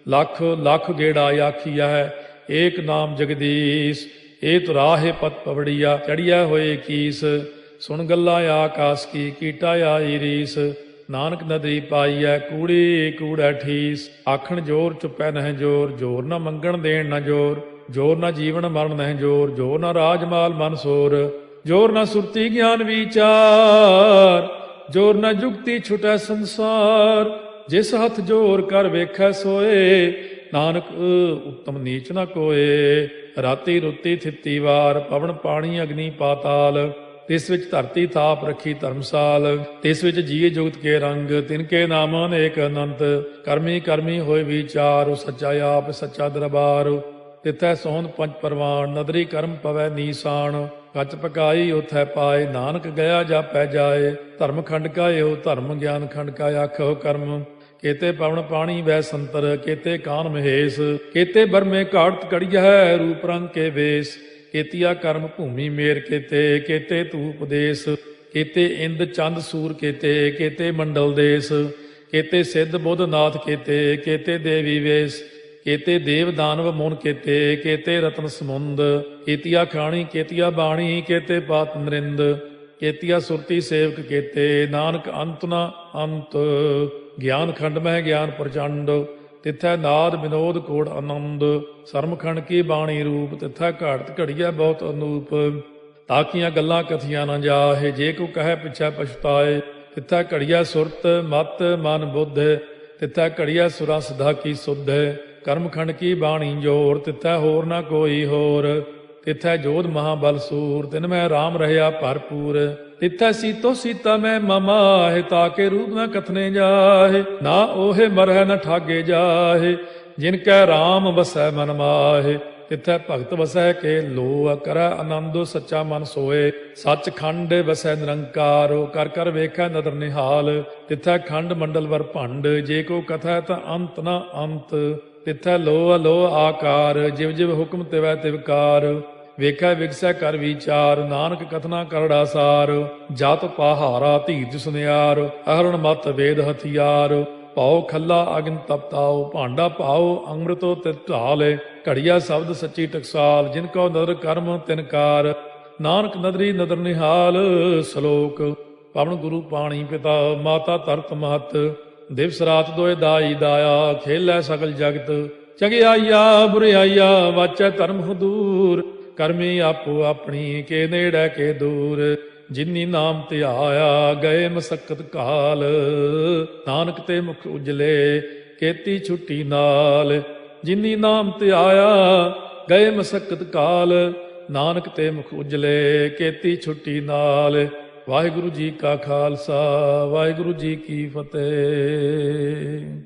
ਲੱਖ ਲੱਖ ਗੇੜਾ ਆਖੀਆ ਹੈ ਏਕ ਨਾਮ ਜਗਦੀਸ਼ ਇਹ ਤੁਰਾਹੇ ਪਤ ਪਵੜੀਆ ਚੜੀਆ ਹੋਏ ਕੀਸ ਸੁਣ ਗੱਲਾਂ ਆਕਾਸ ਕੀ ਕੀਟਾ ਆਈ ਰੀਸ ਨਾਨਕ ਨਦਰੀ ਪਾਈਐ ਕੂੜੀ ਕੂੜਾ ਠੀਸ ਆਖਣ ਜੋਰ ਚੁੱਪੈ ਨਹਿ ਜੋਰ ਜੋਰ ਨਾ ਮੰਗਣ ਦੇਣ ਨਾ ਜੋਰ ਜੋਰ ਨਾ ਜੀਵਨ ਮਰਨ ਨਹਿ ਜੋਰ ਜੋਰ ਨਾ ਰਾਜਮਾਲ ਮਨ ਸੋਰ ਜੋਰ ਨਾ ਸੁਰਤੀ ਗਿਆਨ ਵਿਚਾਰ ਜੋਰ ਨਾ ਜੁਗਤੀ ਛੁਟੈ ਸੰਸਾਰ ਜਿਸ ਹੱਥ ਜੋਰ ਕਰ ਵੇਖੈ ਸੋਏ ਨਾਨਕ ਉੱਤਮ ਨੀਚ ਨਾ ਕੋਏ ਰਾਤੀ ਰੁੱਤੀ ਥਿੱਤੀ ਵਾਰ ਪਵਨ ਪਾਣੀ ਅਗਨੀ ਪਾਤਾਲ ਤਿਸ ਵਿੱਚ ਧਰਤੀ ਥਾਪ ਰੱਖੀ ਧਰਮਸਾਲ ਤਿਸ ਵਿੱਚ ਜੀਏ ਜੁਗਤ ਕੇ ਰੰਗ ਤਿਨ ਕੇ ਨਾਮ ਅਨੇਕ ਅਨੰਤ ਕਰਮੀ ਕਰਮੀ ਹੋਏ ਵਿਚਾਰ ਸੱਚਾ ਆਪ ਸੱਚਾ ਦਰਬਾਰ ਤਿਥੈ ਸੋਹਣ ਪੰਜ ਪਰਵਾਨ ਨਦਰੀ ਕਰਮ ਪਵੈ ਨੀਸਾਨ ਕੱਚ ਪਕਾਈ ਉਥੈ ਪਾਏ ਨਾਨਕ ਗਿਆ ਜਾਪੈ ਜਾਏ ਧਰਮ ਖੰਡ ਕਾ ਇਹੋ ਧਰਮ ਗਿਆਨ ਖੰਡ ਕਾ ਆਖੋ ਕਰਮ केते पवन पाणी वै संतर केते कान महेश केते बरमे घाट कड़िया है रूप रंग के वेश केतिया कर्म भूमि मेर केते केते तू उपदेश केते इंद चंद सूर केते केते मंडल देश केते सिद्ध बुध नाथ केते केते देवी वेश केते देव दानव मुन केते केते रतन समुंद केतिया खाणी केतिया बाणी केते पात नरिंद केतिया सुरती सेवक केते नानक अंत न अंत ਗਿਆਨ ਖੰਡ ਮਹਿ ਗਿਆਨ ਪ੍ਰਚੰਡ ਤਿੱਥੈ ਨਾਦ ਵਿਨੋਦ ਕੋੜ ਆਨੰਦ ਸਰਮਖੰਡ ਕੀ ਬਾਣੀ ਰੂਪ ਤਿੱਥੈ ਘਾੜਤ ਘੜੀਐ ਬਹੁਤ ਅਨੂਪ ਤਾਕੀਆਂ ਗੱਲਾਂ ਕਥੀਆਂ ਨਾ ਜਾਹੇ ਜੇ ਕੋ ਕਹੈ ਪਿਛੈ ਪਛਤਾਏ ਤਿੱਥੈ ਘੜੀਐ ਸੁਰਤ ਮਤ ਮਨ ਬੁੱਧ ਤਿੱਥੈ ਘੜੀਐ ਸੁਰਾ ਸਦਾ ਕੀ ਸੁਧ ਕਰਮਖੰਡ ਕੀ ਬਾਣੀ ਜੋਰ ਤਿੱਥੈ ਹੋਰ ਨਾ ਕੋਈ ਹੋਰ ਤਿੱਥੈ ਜੋਧ ਮਹਾਬਲ ਸੂਰ ਤਿਨ ਮੈਂ ਰਾਮ ਰਹਿਆ ਭਰਪੂਰ ਤਿੱਥੈ ਸੀਤੋ ਸੀਤਾ ਮੈਂ ਮਮਾਹਿ ਤਾਕੇ ਰੂਪ ਨ ਕਥਨੇ ਜਾਹੇ ਨਾ ਓਹੇ ਮਰਹਿ ਨ ਠਾਗੇ ਜਾਹੇ ਜਿਨ ਕੈ ਰਾਮ ਵਸੈ ਮਨ ਮਾਹੇ ਤਿੱਥੈ ਭਗਤ ਵਸੈ ਕੇ ਲੋ ਕਰੈ ਆਨੰਦੋ ਸੱਚਾ ਮਨ ਸੋਏ ਸੱਚ ਖੰਡ ਵਸੈ ਨਿਰੰਕਾਰ ਕਰ ਕਰ ਵੇਖੈ ਨਦਰ ਨਿਹਾਲ ਤਿੱਥੈ ਖੰਡ ਮੰਡਲ ਵਰ ਭੰਡ ਜੇ ਕੋ ਕਥੈ ਤਾਂ ਅੰਤ ਨ ਅੰਤ ਤਿੱਥੈ ਲੋ ਅਲੋ ਆਕਾਰ ਜਿਵ ਜਿਵ ਹੁਕਮ ਤਿਵੈ ਤਿਵਕਾਰ ਵੇਖੈ ਵਿਗਸੈ ਕਰ ਵਿਚਾਰ ਨਾਨਕ ਕਥਨਾ ਕਰੜਾ ਸਾਰ ਜਤ ਪਹਾਰਾ ਧੀਰਜ ਸੁਨਿਆਰ ਅਹਰਣ ਮਤ ਵੇਦ ਹਥਿਆਰ ਪਾਓ ਖੱਲਾ ਅਗਨ ਤਪਤਾਓ, ਭਾਂਡਾ ਪਾਓ ਅੰਮ੍ਰਿਤੋ ਤਿਤ ਢਾਲ। ਘੜੀਆ ਸ਼ਬਦ ਸੱਚੀ ਟਕਸਾਲ, ਜਿਨ ਕੋ ਨਦਰ ਕਰਮ ਤਿਨਕਾਰ। ਨਾਨਕ ਨਦਰੀ ਨਦਰ ਨਿਹਾਲ। ਸ਼ਲੋਕ। ਪਵਨ ਗੁਰੂ ਪਾਣੀ ਪਿਤਾ, ਮਾਤਾ ਧਰਤ ਮਹਤ। ਦਿਵਸ ਰਾਤ ਦੋਇ ਦਾਈ ਦਾਇਆ, ਖੇਲੈ ਸਗਲ ਜਗਤ। ਚੰਗਿਆਈਆ ਬੁਰਿਆਈਆ, ਵਾਚੈ ਧਰਮ ਹਦੂਰ। ਕਰਮੀ ਆਪੋ ਆਪਣੀ, ਕੇ ਨੇੜੇ ਕੇ ਦੂਰ। ਜਿਨੀ ਨਾਮ ਧਿਆਇਆ, ਗਏ ਮਸਕਤ ਕਾਲ। ਨਾਨਕ ਤੇ ਮੁਖ ਉਜਲੇ, ਕੀਤੀ ਛੁੱਟੀ ਨਾਲ। ਜਿਨੀ ਨਾਮ ਧਿਆਇਆ, ਗਏ ਮਸਕਤ ਕਾਲ। ਨਾਨਕ ਤੇ ਮੁਖ ਉਜਲੇ, ਕੀਤੀ ਛੁੱਟੀ ਨਾਲ। ਵਾਹਿਗੁਰੂ ਜੀ ਕਾ ਖਾਲਸਾ, ਵਾਹਿਗੁਰੂ ਜੀ ਕੀ ਫਤਿਹ।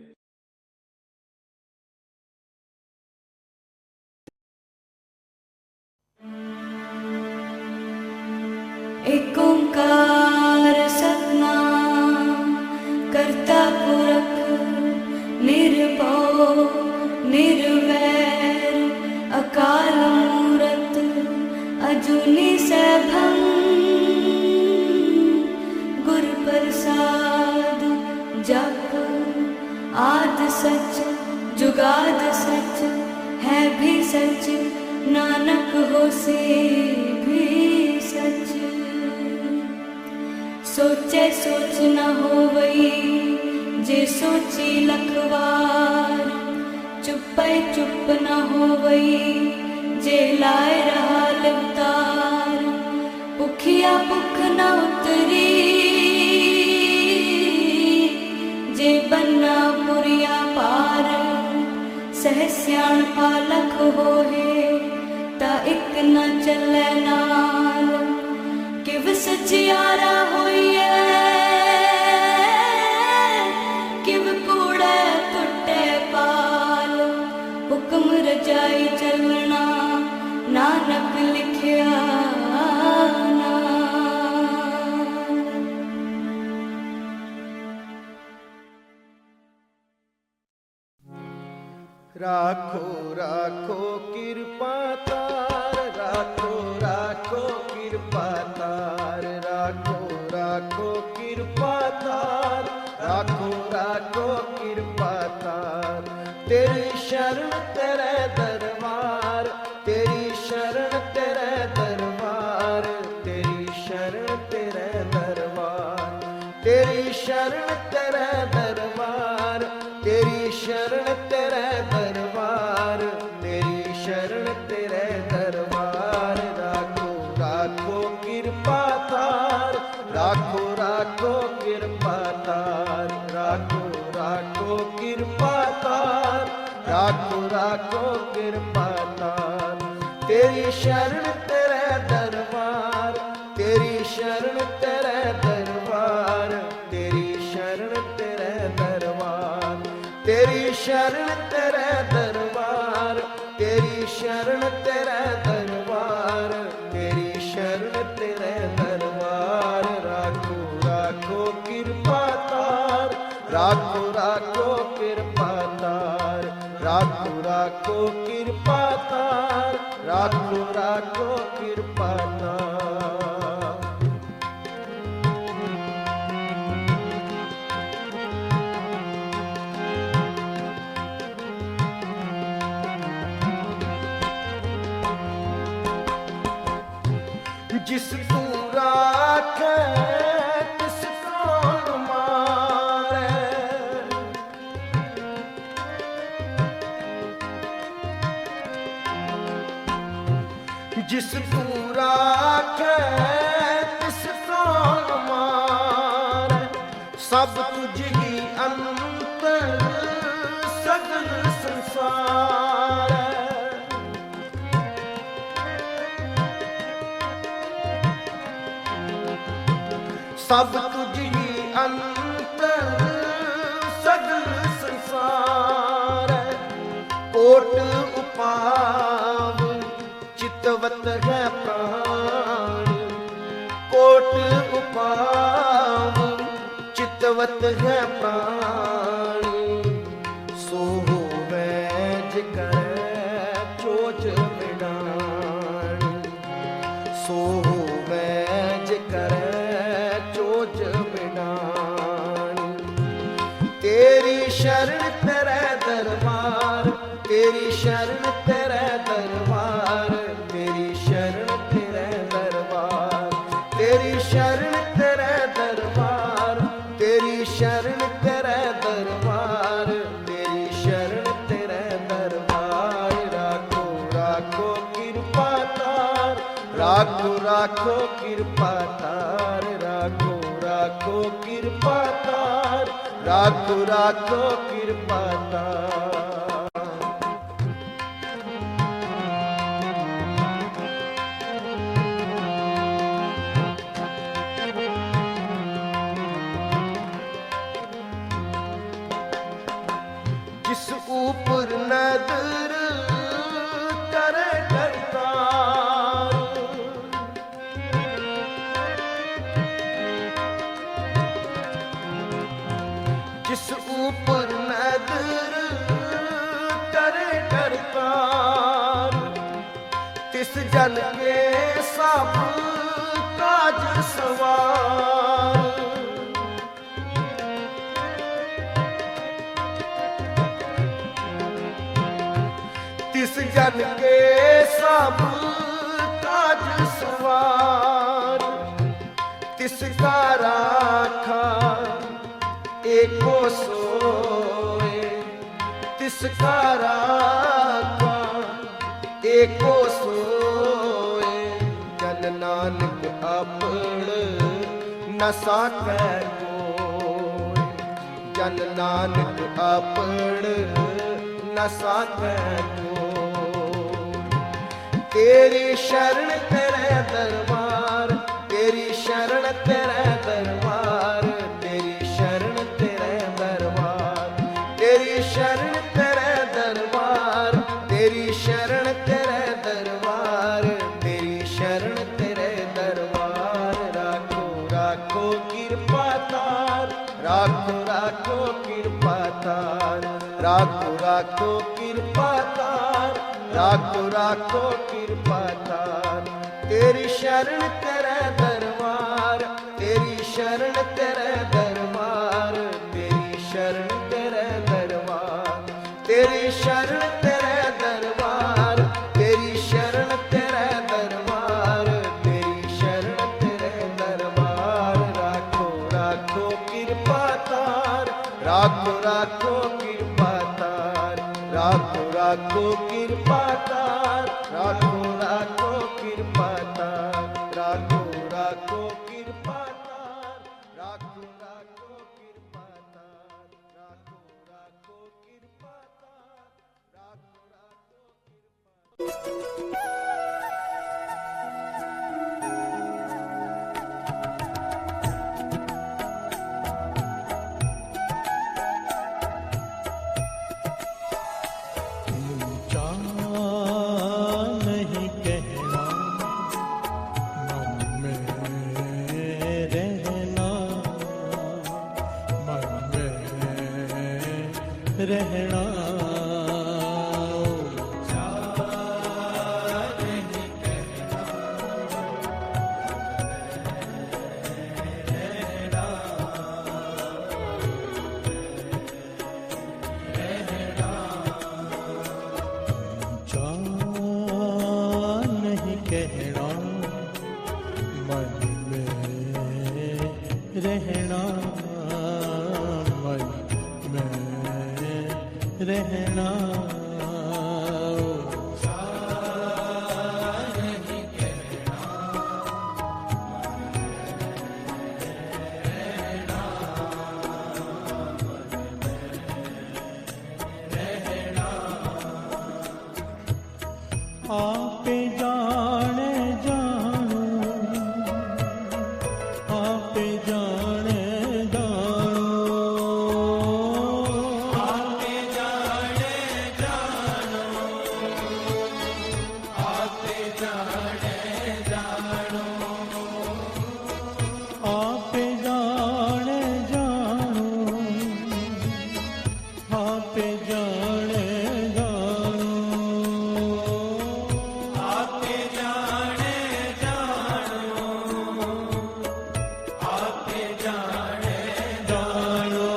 ਏਕ ਓੰਕਾਰ ਸਤਿਨਾਮ ਕਰਤਾ ਪੁਰਖ ਨਿਰਭਉ ਨਿਰਵੈਰ ਅਕਾਲ ਮੂਰਤ ਅਜੂਨੀ ਸੈਭੰ ਗੁਰ ਪ੍ਰਸਾਦ ਜਪ ਆਦ ਸਚ ਜੁਗਾਦ ਸਚ ਹੈ ਵੀ ਸਚ ਨਾਨਕ ਹੋਸੀ ਵੀ ਸਚ। सोचे सोच न होवई जे सोची लखवार। चुपै चुप न होवई जे लाए रहा लिवतार। भुखिया भुख न उतरी जे बन्ना पुरिया पार। सह सियाण पालख होए ता इक न चलै नाल। किव सचियारा होइए किव कूड़े टुटे पाल। हुक्म रजाई चलना नानक लिखिया राखो राखो कृपा तार। राखो राखो कृपा तार। राखो राखो कृपा तार। राखो राखो कृपा तार। तेरी शरण तेरे दरबार। तेरी शरण तेरे दरबार। तेरी शरण तेरे दरबार। तेरी शरण तेरे दरबार। तेरी शरण तेरे दरबार। तेरी शरण तेरे दरबार। राखो राखो कृपा तार। राखो राखो कृपा तार। राखो राखो कृपा तार। राखो राखो कृपा तार। तेरी शरण तेरे दरबार। तेरी शरण तेरे दरबार। तेरी शरण तेरे दरबार। तेरी शरण तेरे दरबार। तेरी शरण तेरे दरबार। तेरी शरण तेरे दरबार। राखो राखो कृपा तार। राखो राखो कृपा तार। राखो राखो कृपा तार। राखो राखो कृपा तार। जिस तू राखे तिस कौन मारे। जिस तू राखे तिस कौन मारे। सब तुझ ही अंतर सगल संसार। सब तुझ ही अंतर सगल संसार। कोट उपाव चितवत है प्राण। कोट उपाव चितवत है प्राण। सो होवे जिकर चोच बिडान। सो होवे जिकर चोच बिडान। तेरी शरण तेरे दरबार, तेरी शरण तेरे दरबार, तेरी शरण तेरे दरबार, तेरी शरण तेरे दरबार, तेरी शरण तेरे दरबार, तेरी शरण तेरे दरबार। राखो राखो कृपा तार, राखो राखो कृपा तार, राखो राखो कृपा तार, राखो राखो कृपा तार। जिस ऊपर नजर करे करतार, जिस ऊपर नजर करे करतार, तिस जन के सब काज सवार। तिस जन के सब काज सवार, तिसका राखा एको सोए, तिसका राखा एको सोए। जन नानक अपण न साकै कोय, जन नानक अपण न साकै कोय। तेरी शरण तेरे दरबार, तेरी शरण तेरे दरबार, तेरी शरण तेरे दरबार, तेरी शरण तेरे दरबार, तेरी शरण तेरे दरबार, तेरी शरण तेरे दरबार। राखो राखो कृपा तार, राखो राखो कृपा तार, राखो राखो कृपा तार, राखो राखो कृपा तार। तेरी शरण तेरे दरबार, तेरी शरण तेरे दरबार, तेरी शरण तेरे दरबार, तेरी शरण तेरे दरबार, तेरी शरण तेरे दरबार, तेरी शरण तेरे दरबार। राखो राखो कृपा तार, राखो राखो कृपा तार, राखो राखो कृपा तार, राखो राखो कृपा तार, राखो राखो कृपा तार, राखो राखो कृपा तार, राखो राखो कृपा तार, राखो रहना नहीं कहना, मन में रहना, मन में रहना। आप जाने जानो, आप जाने जानो, आप जाने जानो, आप जाने जानो, आप जाने जानो, आप जाने जानो, आप जाने जानो, आप जाने जानो।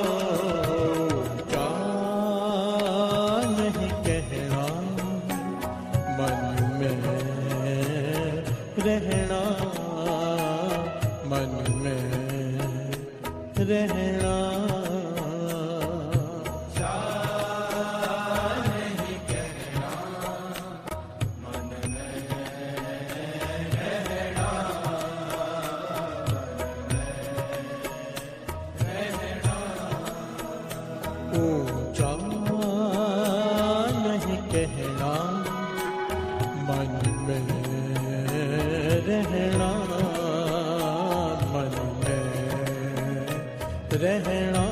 ऊंचा नहीं कहना, मन में रहना, मन में रहना।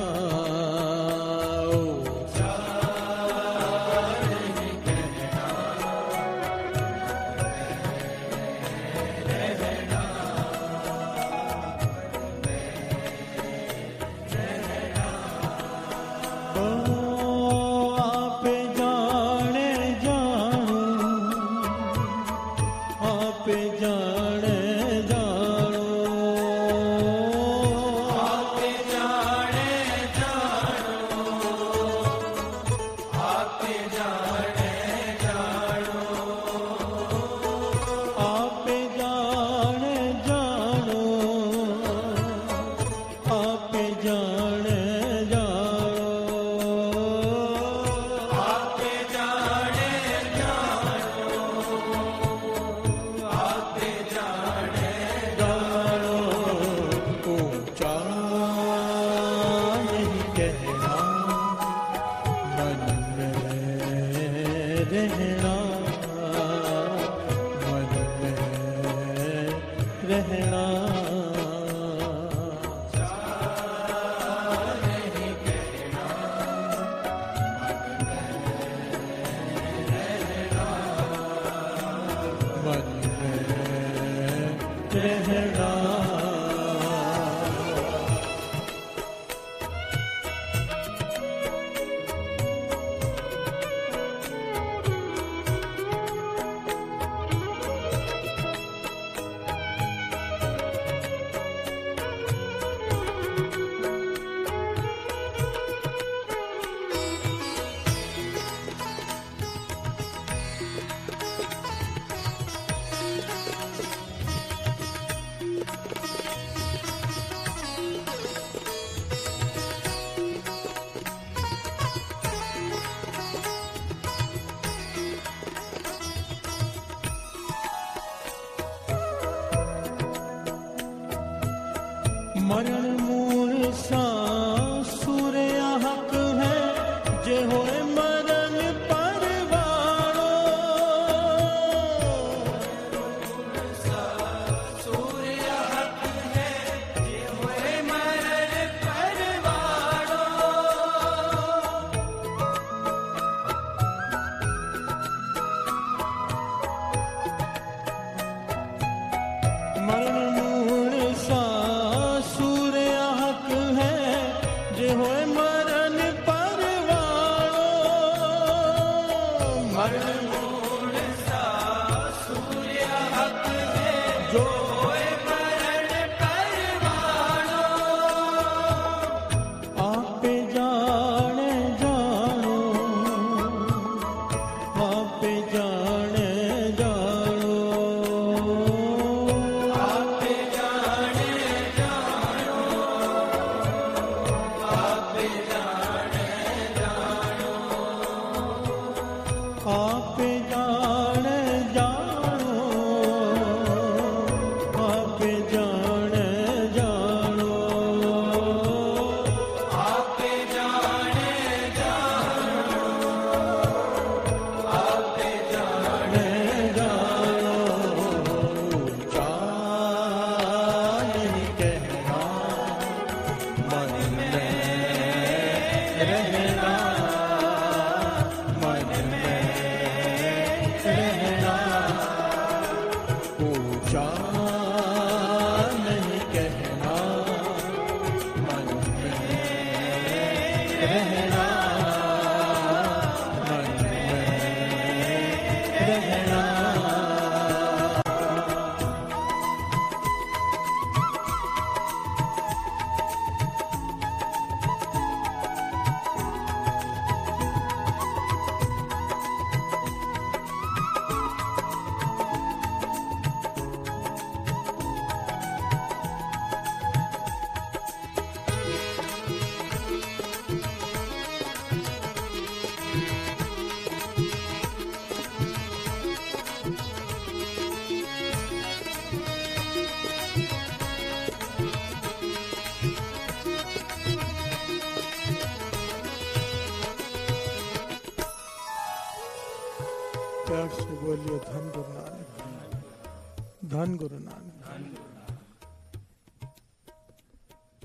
मरण मूल सासुर हक है, जे होए मरण परवाणो। सासुर हक है, जे होए मरण परवाणो। मरण मूल सासुर हक है, जे होए मरण परवाणो। मरण मूल सासुर हक है, जो होए मरण परवाणो। आपे जाने जानो, आपे जाने जानो। आप जाने जानो, आप जाने जानो। आप जाने जानो, आप जाने जानो। ऊंचा नहीं कहना, मन में रहना, मन में रहना। ऊंचा नहीं कहना, मन में रहना, मन में रहना। प्यार से बोलिए धन गुरु नानक, धन गुरु नानक।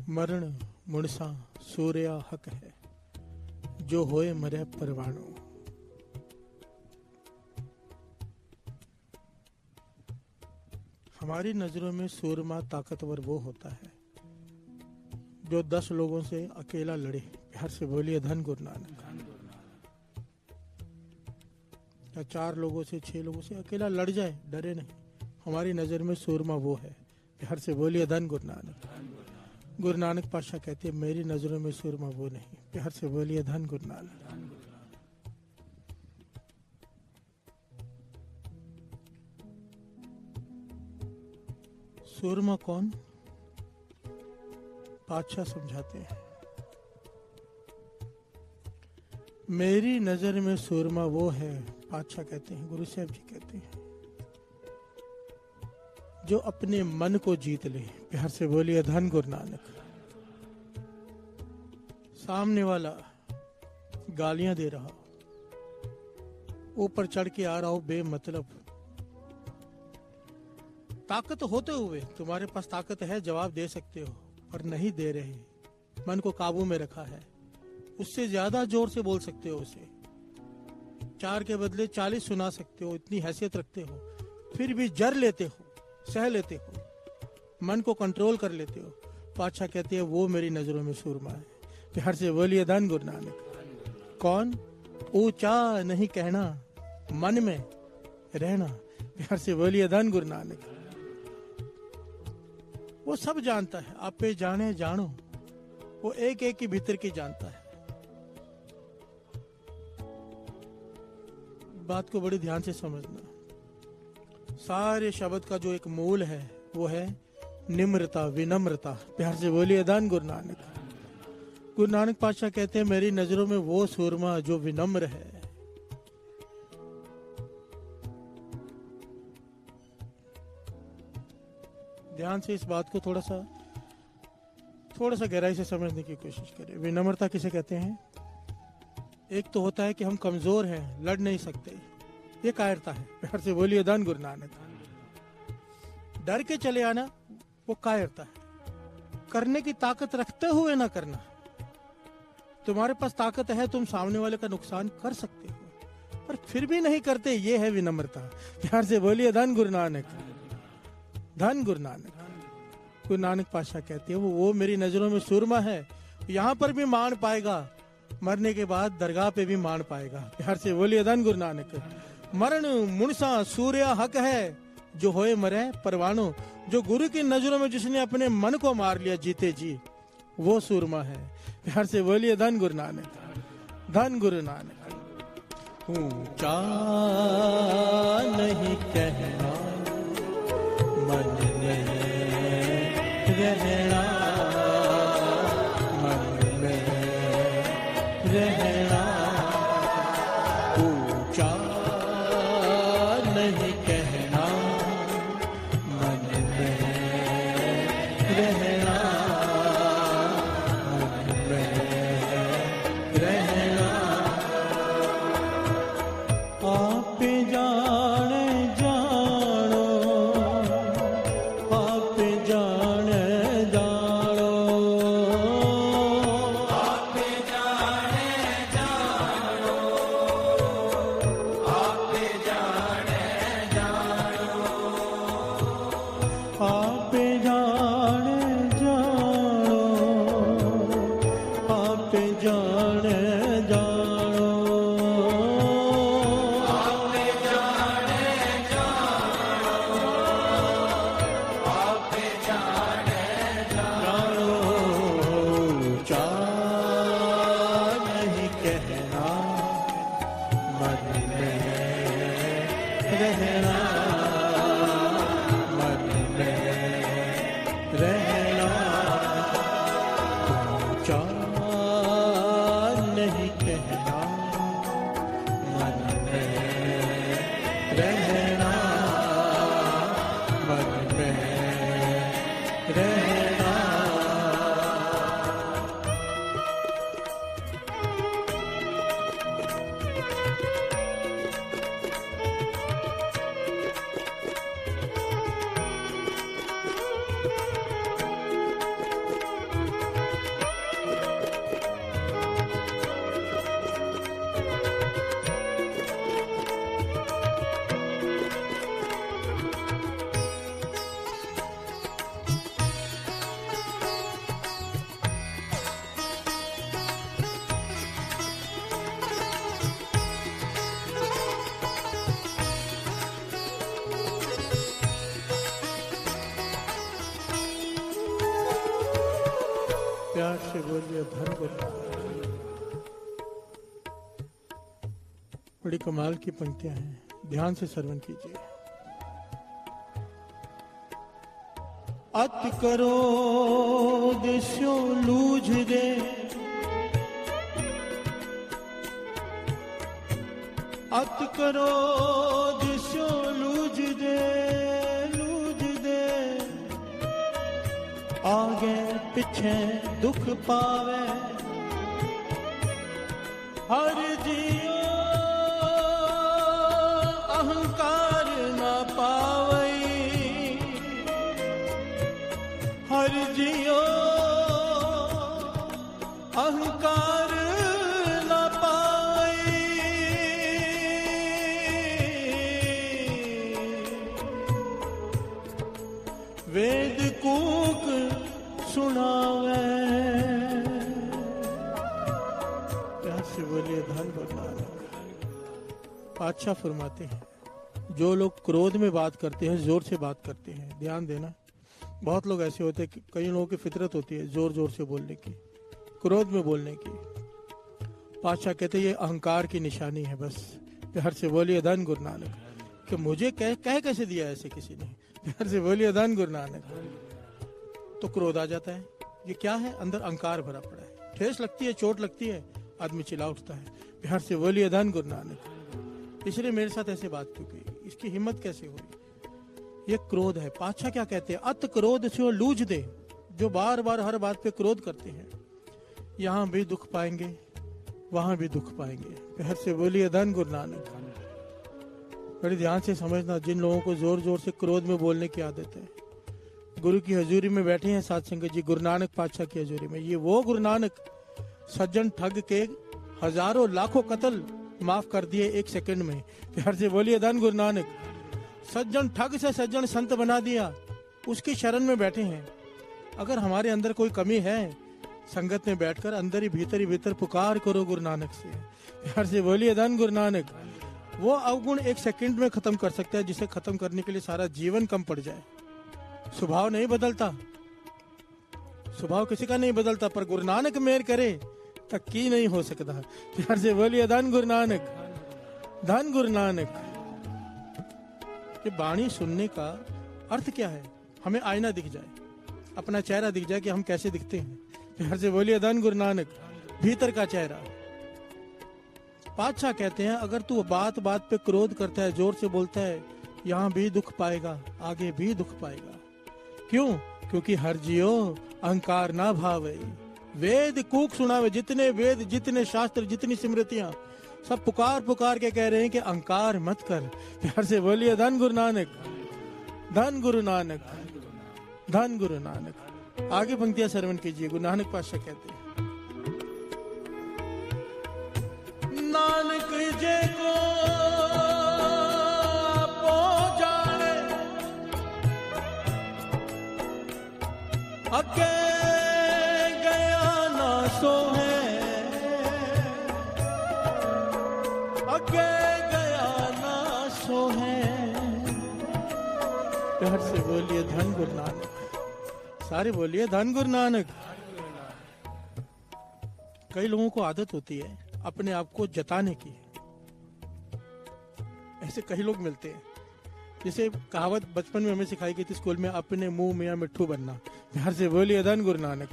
मरण मुनसा सूर्या हक है, जो होए मरे परवाणु। हमारी नजरों में सूरमा ताकतवर वो होता है जो 10 लोगों से अकेला लड़े। प्यार से बोलिए धन गुरु नानक। या 4 लोगों से 6 लोगों से अकेला लड़ जाए, डरे नहीं। हमारी नजर में सूरमा वो है। प्यार से बोलिए धन गुरु नानक। गुरु नानक पातशाह कहते हैं मेरी नजरों में सूरमा वो नहीं। प्यार से बोलिए धन गुरु नानक। सूरमा कौन? पातशाह समझाते हैं मेरी नजर में सूरमा वो है, पातशाह कहते हैं, गुरु साहब जी कहते हैं, जो अपने मन को जीत ले। प्यार से बोलिए धन गुरु नानक। सामने वाला गालियां दे रहा, ऊपर चढ़ के आ रहा हो बेमतलब, ताकत होते हुए तुम्हारे पास ताकत है, जवाब दे सकते हो, पर नहीं दे रहे, मन को काबू में रखा है, उससे ज्यादा जोर से बोल सकते हो उसे, 4 के बदले 40 सुना सकते हो, इतनी हैसियत रखते हो, फिर भी जर लेते हो, सह लेते हो, मन को कंट्रोल कर लेते हो। पातशाह कहते हैं वो मेरी नजरों में सूरमा है। प्यार से बोलिए धन गुरु नानक। कौन? ऊंचा नहीं कहना, मन में रहना। प्यार से बोलिए धन गुरु नानक। वो सब जानता है, आप पे जाने जानो, वो एक एक के भीतर की जानता है। बात को बड़ी ध्यान से समझना। सारे शब्द का जो एक मूल है वो है निम्रता, विनम्रता। प्यार से बोलिए धन गुरु नानक। गुरु नानक पातशाह कहते हैं मेरी नजरों में वो सूरमा जो विनम्र है। ध्यान से इस बात को थोड़ा सा गहराई से समझने की कोशिश करें। विनम्रता किसे कहते हैं? एक तो होता है कि हम कमजोर हैं, लड़ नहीं सकते, ये कायरता है। प्यार से बोलिए धन गुरु नानक। डर के चले आना वो कायरता है। करने की ताकत रखते हुए ना करना। तुम्हारे पास ताकत है, तुम सामने वाले का नुकसान कर सकते हो, पर फिर भी नहीं करते, ये है विनम्रता। प्यार से बोलिए धन गुरु नानक, धन गुरु नानक। गुरु नानक पातशाह कहते हैं वो मेरी नजरों में सूरमा है। यहाँ पर भी मान पाएगा, मरने के बाद दरगाह पे भी मान पाएगा। प्यार से बोलिए धन गुरु नानक। मरण मुनसा सूर्या हक है, जो होए मरे परवानो। जो गुरु की नजरों में जिसने अपने मन को मार लिया जीते जी, वो सूरमा है। प्यार से बोलिए धन गुरु नानक, धन गुरु नानक। ऊंचा नहीं कहना, मन में रहना, मन में रहना। ऊंचा नहीं कहना, मन में रहना, मन में रहना। आप जाने जानो, आप जाने जानो, आप जाने जानो, आप जाने जानो, आप जाने जानो, आप जाने जानो। ऊंचा नहीं कहना, मन में रहना, मन में रहना। ऊंचा नहीं कहना, मन में रहना, मन में रहना। से बोलिए धन गुरु। बड़ी कमाल की पंक्तियां हैं, ध्यान से श्रवण कीजिए। अत करो दिस्यो लूझ दे, अत करो दिस्यो लूझ दे, लूझ दे, आगे पीछे दुख पावे, हर जियो अहंकार न पावई, हर जियो अहंकार न पावई, वेद कूक सुनावे। प्यार से बोलिए धन गुरु। पातशाह फरमाते हैं जो लोग क्रोध में बात करते हैं, जोर से बात करते हैं, ध्यान देना, बहुत लोग ऐसे होते हैं, कई लोगों की फितरत होती है जोर जोर से बोलने की, क्रोध में बोलने की। पातशाह कहते हैं ये अहंकार की निशानी है। बस प्यार से बोलिए धन गुरु नानक। कि मुझे कह कैसे दिया ऐसे किसी ने, प्यार से बोलिए धन गुरु नानक। तो क्रोध आ जाता है। ये क्या है? अंदर अहंकार भरा पड़ा है, ठेस लगती है, चोट लगती है, आदमी चिल्ला उठता है। प्यार से बोलिए धन गुरु नानक। इसलिए मेरे साथ ऐसे बात क्यों की, इसकी हिम्मत कैसे हुई? ये क्रोध है। पातशाह क्या कहते हैं? अत क्रोध से लूझ दे। जो बार बार हर बात पे क्रोध करते हैं, यहाँ भी दुख पाएंगे, वहां भी दुख पाएंगे। प्यार से बोलिए धन गुरु नानक। बड़ी ध्यान से समझना, जिन लोगों को जोर जोर से क्रोध में बोलने की आदत है, गुरु की हजूरी में बैठे हैं साथ संगत जी, गुरु नानक पातशाह की हजूरी में, ये वो गुरु नानक सज्जन ठग के हजारों लाखों कत्ल माफ कर दिए एक सेकंड में। प्यार से बोलिए धन गुरु नानक। सज्जन ठग से सज्जन संत बना दिया, उसकी शरण में बैठे हैं। अगर हमारे अंदर कोई कमी है, संगत में बैठकर अंदर ही भीतर पुकार करो गुरु नानक से। प्यार से बोलिए धन गुरु नानक। वो अवगुण एक सेकंड में खत्म कर सकता है, जिसे खत्म करने के लिए सारा जीवन कम पड़ जाए। स्वभाव नहीं बदलता, स्वभाव किसी का नहीं बदलता, पर गुरु नानक मेहर करे तक की नहीं हो सकता। प्यार से बोलिए धन गुरु नानक, धन गुरु नानक। कि वाणी सुनने का अर्थ क्या है? हमें आईना दिख जाए, अपना चेहरा दिख जाए कि हम कैसे दिखते हैं। प्यार से बोलिए धन गुरु नानक। भीतर का चेहरा। पातशाह कहते हैं अगर तू बात बात पे क्रोध करता है, जोर से बोलता है, यहाँ भी दुख पाएगा, आगे भी दुख पाएगा। क्यों? क्योंकि हर जियो अहंकार ना भावे। वेद कूक सुनावे। जितने वेद, जितने शास्त्र, जितनी स्मृतियां, सब पुकार पुकार के कह रहे हैं कि अहंकार मत कर। प्यार से बोलिए धन गुरु नानक, धन गुरु नानक, धन गुरु नानक। आगे पंक्तियां श्रवण कीजिए। गुरु नानक पातशाह कहते हैं, नानक जे को आपो जाने, अके गया ना सो है, अके गया ना सो है। प्यार से बोलिए धन गुरु नानक। सारे बोलिए धन गुरु नानक। कई लोगों को आदत होती है अपने आप को जताने की। ऐसे कई लोग मिलते हैं, जैसे कहावत बचपन में हमें सिखाई गई थी स्कूल में, अपने मुंह में मिट्ठू बनना। प्यार से बोलिए धन गुरु नानक।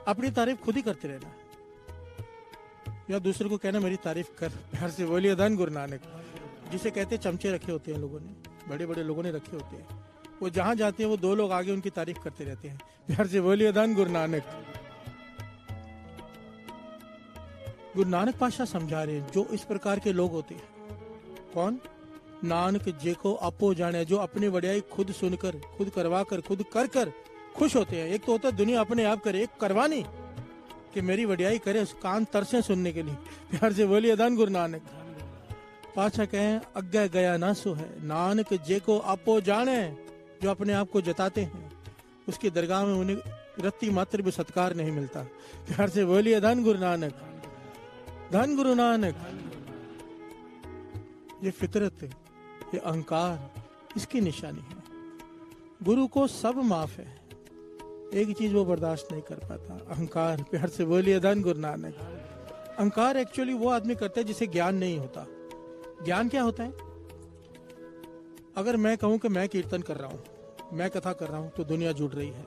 अपनी तारीफ खुद ही करते रहना, या दूसरे को कहना मेरी तारीफ कर। प्यार से बोलिए धन गुरु नानक। जिसे कहते चमचे रखे होते हैं लोगों ने, बड़े बड़े लोगों ने रखे होते हैं, वो जहां जाते हैं वो दो लोग आगे उनकी तारीफ करते रहते हैं। प्यार से बोलिए धन गुरु नानक। गुरु नानक पातशाह समझा रहे हैं जो इस प्रकार के लोग होते हैं। कौन? नानक जे को आपो जाने, जो अपनी वड्याई खुद सुनकर, खुद करवा कर, खुद कर कर खुश होते हैं। एक तो होता है दुनिया अपने आप करे, एक करवानी कि मेरी वड्याई करे, उस कान तरसे सुनने के लिए। प्यार से बोलिए धन गुरु नानक। पातशाह कहें अग्गे गया ना सो है, नानक जे को आपो जाने, जो अपने आप को जताते हैं, उसकी दरगाह में उन्हें रत्ती मात्र भी सत्कार नहीं मिलता। प्यार से बोलिए धन गुरु नानक, धन गुरु नानक। ये फितरत, ये अहंकार, इसकी निशानी है। गुरु को सब माफ है। एक चीज वो बर्दाश्त नहीं कर पाता, अहंकार। प्यार से बोलिए धन गुरु नानक। अहंकार एक्चुअली वो आदमी करता है जिसे ज्ञान नहीं होता। ज्ञान क्या होता है? अगर मैं कहूं कि मैं कीर्तन कर रहा हूं, मैं कथा कर रहा हूं, तो दुनिया जुड़ रही है,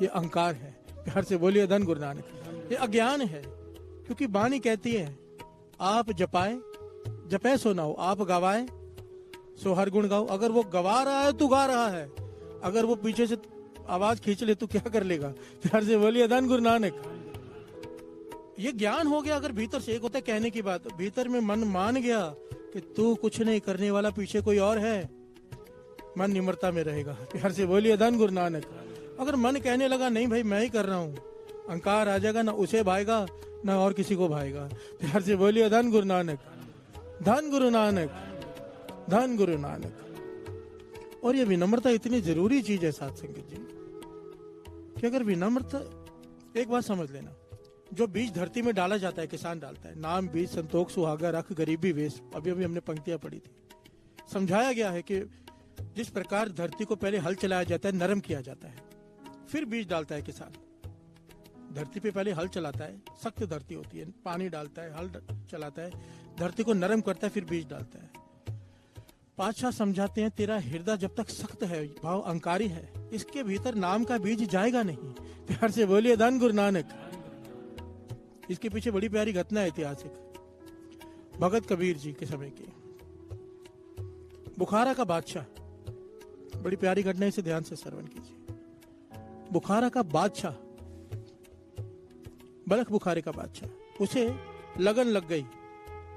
ये अहंकार है। प्यार से बोलिए धन गुरु नानक। ये अज्ञान है, क्योंकि वाणी कहती है आप जपाए जपे सो ना हो, आप गवाए सो हर गुण गाओ। अगर वो गवा रहा है तो गा रहा है, अगर वो पीछे से आवाज खींच ले तो क्या कर लेगा? प्यार से बोलिए धन गुरु नानक। ये ज्ञान हो गया। अगर भीतर से, एक होता है कहने की बात, भीतर में मन मान गया कि तू कुछ नहीं करने वाला, पीछे कोई और है, मन निम्रता में रहेगा। प्यार से बोलिए धन गुरु नानक। अगर मन कहने लगा नहीं भाई मैं ही कर रहा हूं, अहंकार आ जाएगा, ना उसे भाएगा ना और किसी को भाएगा। प्यार से बोलिए धन गुरु नानक, धन गुरु नानक, धन गुरु नानक। और ये विनम्रता इतनी जरूरी चीज है साथ संगत जी, कि अगर विनम्रता, एक बात समझ लेना, जो बीज धरती में डाला जाता है, किसान डालता है, नाम बीज संतोख सुहागा रख गरीबी वेश, अभी अभी हमने पंक्तियां पढ़ी थी। समझाया गया है कि जिस प्रकार धरती को पहले हल चलाया जाता है, नरम किया जाता है, फिर बीज डालता है किसान। धरती पे पहले हल चलाता है, सख्त धरती होती है, पानी डालता है, हल चलाता है, धरती को नरम करता है, फिर बीज डालता है। पातशाह समझाते हैं तेरा हृदय जब तक सख्त है, भाव अहंकारी है, इसके भीतर नाम का बीज जाएगा नहीं। प्यार से बोलिए धन गुरु नानक। इसके पीछे बड़ी प्यारी घटना है ऐतिहासिक, भगत कबीर जी के समय की। बुखारा का बादशाह, बड़ी प्यारी घटना, इसे ध्यान से श्रवण कीजिए। बुखारा का बादशाह, बलख बुखारे का बादशाह, उसे लगन लग गई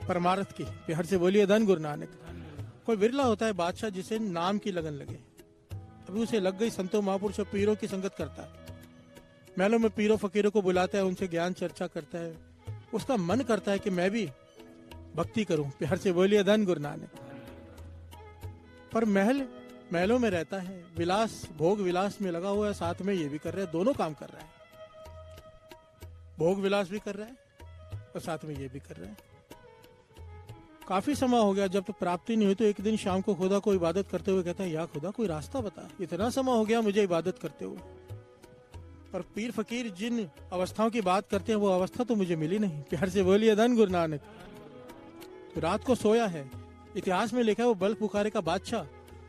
परमार्थ की। प्यार से बोलिए धन गुरु नानक। कोई विरला होता है बादशाह जिसे नाम की लगन लगे। अभी उसे लग गई, संतों महापुरुषों पीरों की संगत करता है, महलों में पीरों फकीरों को बुलाता है, उनसे ज्ञान चर्चा करता है। उसका मन करता है कि मैं भी भक्ति करूं। प्यार से बोलिए धन गुरु नानक। पर महलों में रहता है, विलास भोग विलास में लगा हुआ है, साथ में ये भी कर रहा है, दोनों काम कर रहा है। भोग विलास भी कर रहा है और साथ में ये भी कर रहा है। काफी समय हो गया, जब तो प्राप्ति नहीं हुई तो एक दिन शाम को खुदा को इबादत करते हुए कहता है, या खुदा कोई रास्ता बता, इतना समय हो गया मुझे इबादत करते हुए, पर पीर फकीर जिन अवस्थाओं की बात करते हैं वो अवस्था तो मुझे मिली नहीं। प्यार से बोलिए धन गुरु नानक। तो रात को सोया है, इतिहास में लिखा है वो बल्ख बुखारे का बादशाह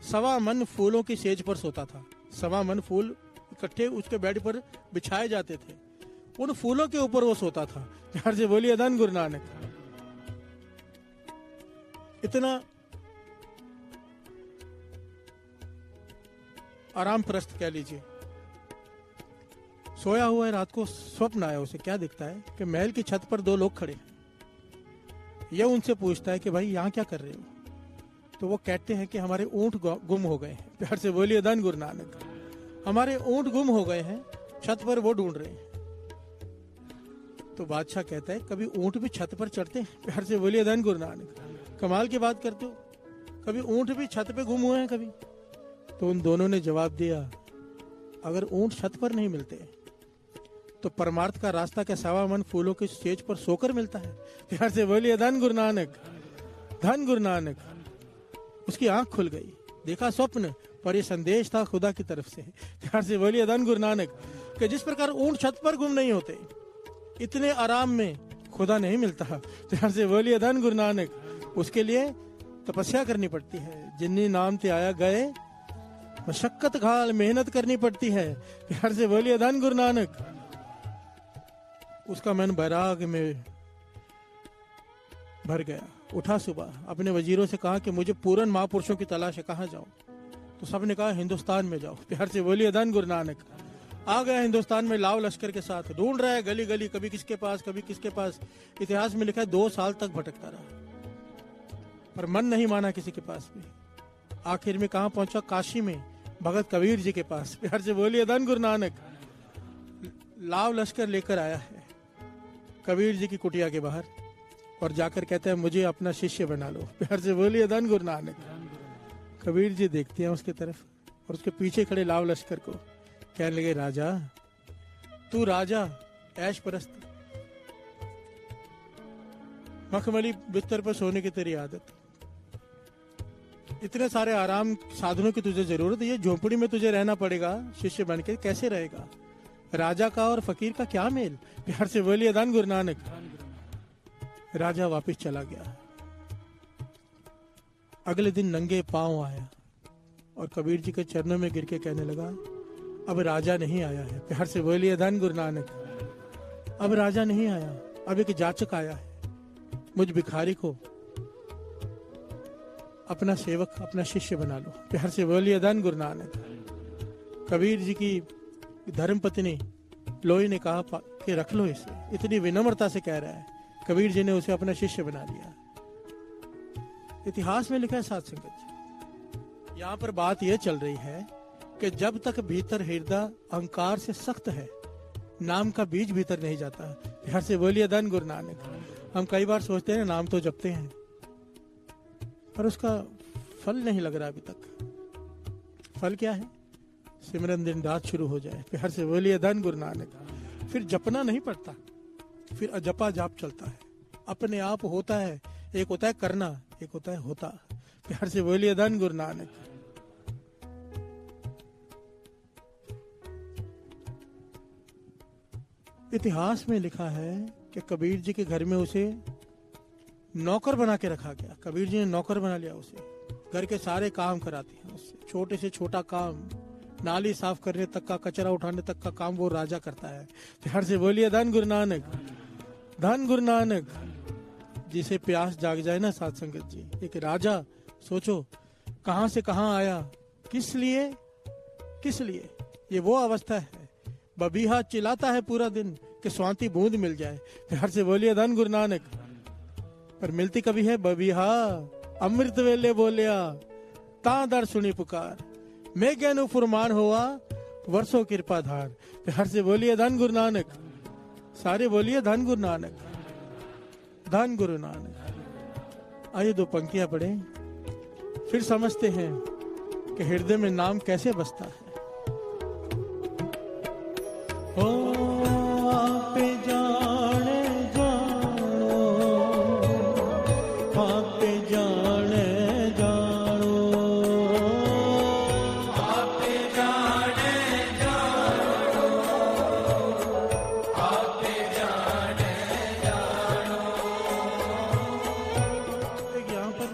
1.25 मन फूलों की सेज पर सोता था। 1.25 मन फूल इकट्ठे उसके बेड पर बिछाए जाते थे, उन फूलों के ऊपर वो सोता था। प्यार से बोलिए धन गुरु नानक। इतना आराम प्रस्त कह लीजिए। सोया हुआ है, रात को स्वप्न आया उसे। क्या दिखता है कि महल की छत पर 2 लोग खड़े हैं। यह उनसे पूछता है कि भाई यहाँ क्या कर रहे हो? तो वो कहते हैं कि हमारे ऊंट गुम हो गए हैं। प्यार से बोलिए धन गुरु नानक। हमारे ऊंट गुम हो गए हैं, छत पर वो ढूंढ रहे हैं। तो बादशाह कहता है कभी ऊंट भी छत पर चढ़ते हैं? प्यार से बोलिए धन गुरु नानक। कमाल की बात करते हो, कभी ऊंट भी छत पे गुम हुए हैं कभी? तो उन दोनों ने जवाब दिया, अगर ऊंट छत पर नहीं मिलते तो परमार्थ का रास्ता क्या 1.25 मन फूलों के स्टेज पर सोकर मिलता है? प्यार से बोलिए धन गुरु नानक, धन गुरु नानक। उसकी आंख खुल गई, देखा स्वप्न, पर यह संदेश था खुदा की तरफ से। प्यार से बोलिए धन गुरु नानक। कि जिस प्रकार ऊंट छत पर गुम नहीं होते, इतने आराम में खुदा नहीं मिलता। प्यार से बोलिए धन गुरु नानक। उसके लिए तपस्या करनी पड़ती है। जिन्नी नाम ते आया गए, मशक्कत घाल मेहनत करनी पड़ती है। प्यार से बोलिए धन गुरु नानक। उसका मन बैराग में भर गया। उठा सुबह, अपने वजीरों से कहा कि मुझे पूरन महापुरुषों की तलाश है, कहाँ जाऊं? तो सबने कहा हिंदुस्तान में जाओ। प्यार से बोलिए धन गुरु नानक। आ गया हिंदुस्तान में लाव लश्कर के साथ, ढूंढ रहा है गली गली, कभी किसके पास कभी किसके पास। इतिहास में लिखा है 2 साल तक भटकता रहा, पर मन नहीं माना किसी के पास भी। आखिर में कहां पहुंचा? काशी में भगत कबीर जी के पास। प्यार से बोलिए धन गुरु नानक। लाव लश्कर लेकर आया है कबीर जी की कुटिया के बाहर, और जाकर कहते हैं मुझे अपना शिष्य बना लो। प्यार से बोलिए धन गुरु नानक। कबीर जी देखते हैं उसके तरफ और उसके पीछे खड़े लाव लश्कर को, कहने लगे, राजा तू राजा, ऐश परस्त, मखमली बिस्तर पर सोने की तेरी आदत, इतने सारे आराम साधनों की तुझे जरूरत है, ये झोपड़ी में तुझे रहना पड़ेगा शिष्य बनके, कैसे रहेगा? राजा का और फकीर का क्या मेल? प्यार से बोलिए धन गुरु नानक। राजा वापस चला गया। अगले दिन नंगे पांव आया और कबीर जी के चरणों में गिर के कहने लगा, अब राजा नहीं आया है। प्यार से बोलिए धन गुरु नानक। अब राजा नहीं आया, अब एक जाचक आया है। मुझ भिखारी को अपना सेवक, अपना शिष्य बना लो। प्यार से बोलिए धन गुरु नानक। कबीर जी की धर्मपत्नी लोई ने कहा कि रख लो इसे। इतनी विनम्रता से कह रहा है। कबीर जी ने उसे अपना शिष्य बना लिया। इतिहास में लिखा है साध संगत जी, यहाँ पर बात यह चल रही है कि जब तक भीतर हृदय अहंकार से सख्त है, नाम का बीज भीतर नहीं जाता। प्यार से बोलिए धन गुरु नानक। हम कई बार सोचते हैं नाम तो जपते हैं, पर उसका फल नहीं लग रहा अभी तक। फल क्या है? सिमरन दिन रात शुरू हो जाए। प्यार से बोलिए धन गुरु नानक। फिर जपना नहीं पड़ता, फिर अजपा जाप चलता है, अपने आप होता है। एक होता है करना, एक होता है होता। प्यार से बोलिए धन गुरु नानक। इतिहास में लिखा है कि कबीर जी के घर में उसे नौकर बना के रखा गया। कबीर जी ने नौकर बना लिया उसे। घर के सारे काम कराते हैं उससे, छोटे से छोटा काम, नाली साफ करने तक का, कचरा उठाने तक का काम वो राजा करता है। प्यार से बोलिए धन गुरु नानक। धन गुरु नानक। जिसे प्यास जाग जाए ना साध संगत जी, एक राजा सोचो कहां से कहां आया, किस लिए, किस लिए। ये वो अवस्था है, बबीहा चिल्लाता है पूरा दिन कि स्वाति बूंद मिल जाए। प्यार से बोलिए धन गुरु नानक। पर मिलती कभी है? बबीहा अमृत वेले बोलिया ता दर सुनी पुकार, मैं ज्ञानु फुरमान हुआ वर्षों कृपा धार। प्यार से बोलिए धन गुरु नानक। सारे बोलिए धन गुरु नानक, धन गुरु नानक। आइए दो पंक्तियां पढ़े, फिर समझते हैं कि हृदय में नाम कैसे बसता है। ओ आपे जाने जानो, आपे जाने जानो, आपे जाने जानो, आपे जाने जानो। यहाँ पर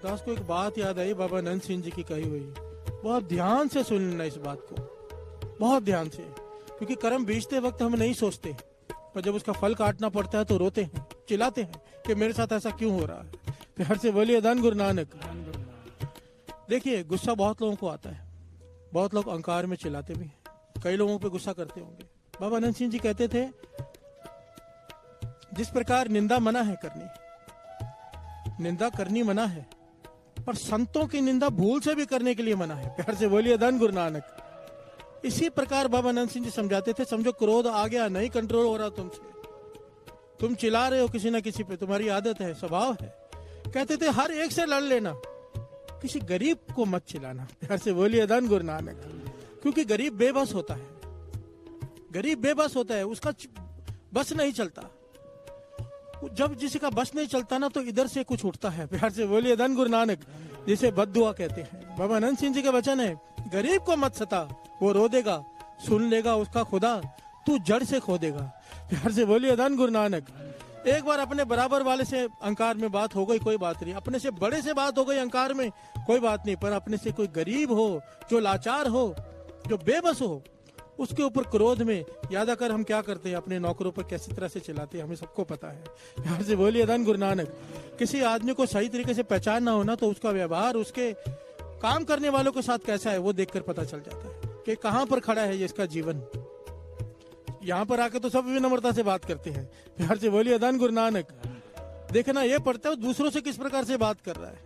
दास को एक बात याद आई, बाबा नंद सिंह जी की कही हुई। बहुत ध्यान से सुनना इस बात को, बहुत ध्यान से, क्योंकि कर्म बीजते वक्त हम नहीं सोचते, पर जब उसका फल काटना पड़ता है तो रोते हैं, चिल्लाते हैं कि मेरे साथ ऐसा क्यों हो रहा है। प्यार से बोलिए धन गुरु नानक। देखिए गुस्सा बहुत लोगों को आता है, बहुत लोग अहंकार में चिल्लाते भी हैं, कई लोगों पे गुस्सा करते होंगे। बाबा नंद सिंह जी कहते थे, जिस प्रकार निंदा मना है करनी, निंदा करनी मना है, पर संतों की निंदा भूल से भी करने के लिए मना है। प्यार से बोलिए धन गुरु नानक। इसी प्रकार बाबा नंद सिंह जी समझाते थे, समझो क्रोध आ गया, नहीं कंट्रोल हो रहा तुमसे, तुम चिल्ला रहे हो किसी ना किसी पे, तुम्हारी आदत है, स्वभाव है। कहते थे हर एक से लड़ लेना, किसी गरीब को मत चिल्लाना। प्यार से बोलिए धन गुरु नानक। क्योंकि गरीब बेबस होता है, गरीब बेबस होता है, उसका बस नहीं चलता। जब किसी का बस नहीं चलता ना, तो इधर से कुछ उठता है। प्यार से बोलिए धन गुरु नानक, जिसे बद्दुआ कहते हैं। बाबा नंद सिंह जी के वचन है, गरीब को मत सता, वो रो देगा, सुन लेगा उसका खुदा, तू जड़ से खो देगा। प्यार से बोलिए धन गुरु नानक। एक बार अपने बराबर वाले से अहंकार में बात हो गई, कोई बात नहीं, अपने से बड़े से बात हो गई अहंकार में, कोई बात नहीं, पर अपने से कोई गरीब हो, जो लाचार हो, जो बेबस हो, उसके ऊपर क्रोध में याद आकर हम क्या करते हैं, अपने नौकरों पर कैसी तरह से चलाते हैं, हमें सबको पता है। प्यार से बोलिए धन गुरु नानक। किसी आदमी को सही तरीके से पहचानना होना, तो उसका व्यवहार, उसके काम करने वालों के साथ कैसा है, वो देखकर पता चल जाता है कि कहां पर खड़ा है ये इसका जीवन। यहां पर आके तो सब विनम्रता से बात करते हैं। प्यार से बोलिए धन गुरु नानक। देखना ये पड़ता है दूसरों से किस प्रकार से बात कर रहा है,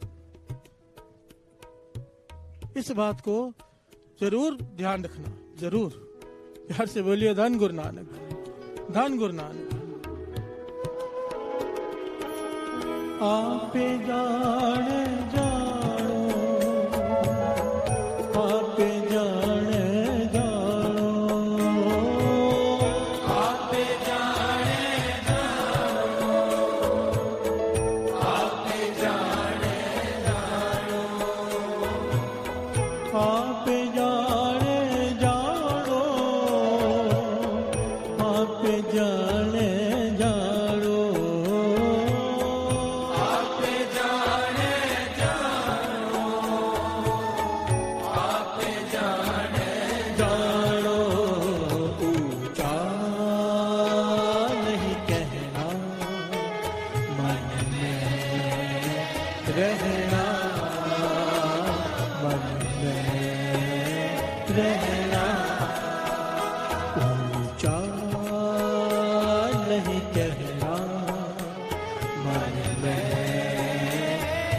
इस बात को जरूर ध्यान रखना, जरूर। प्यार से बोलिए धन गुरु नानक, धन गुरु नानक। आपे जाने जानो, आपे जाने जानो, आपे जाने जानो, आपे जाने जानो, आपे जाने जानो, रहना, मन में रहना, ऊंचा नहीं कहना, मन में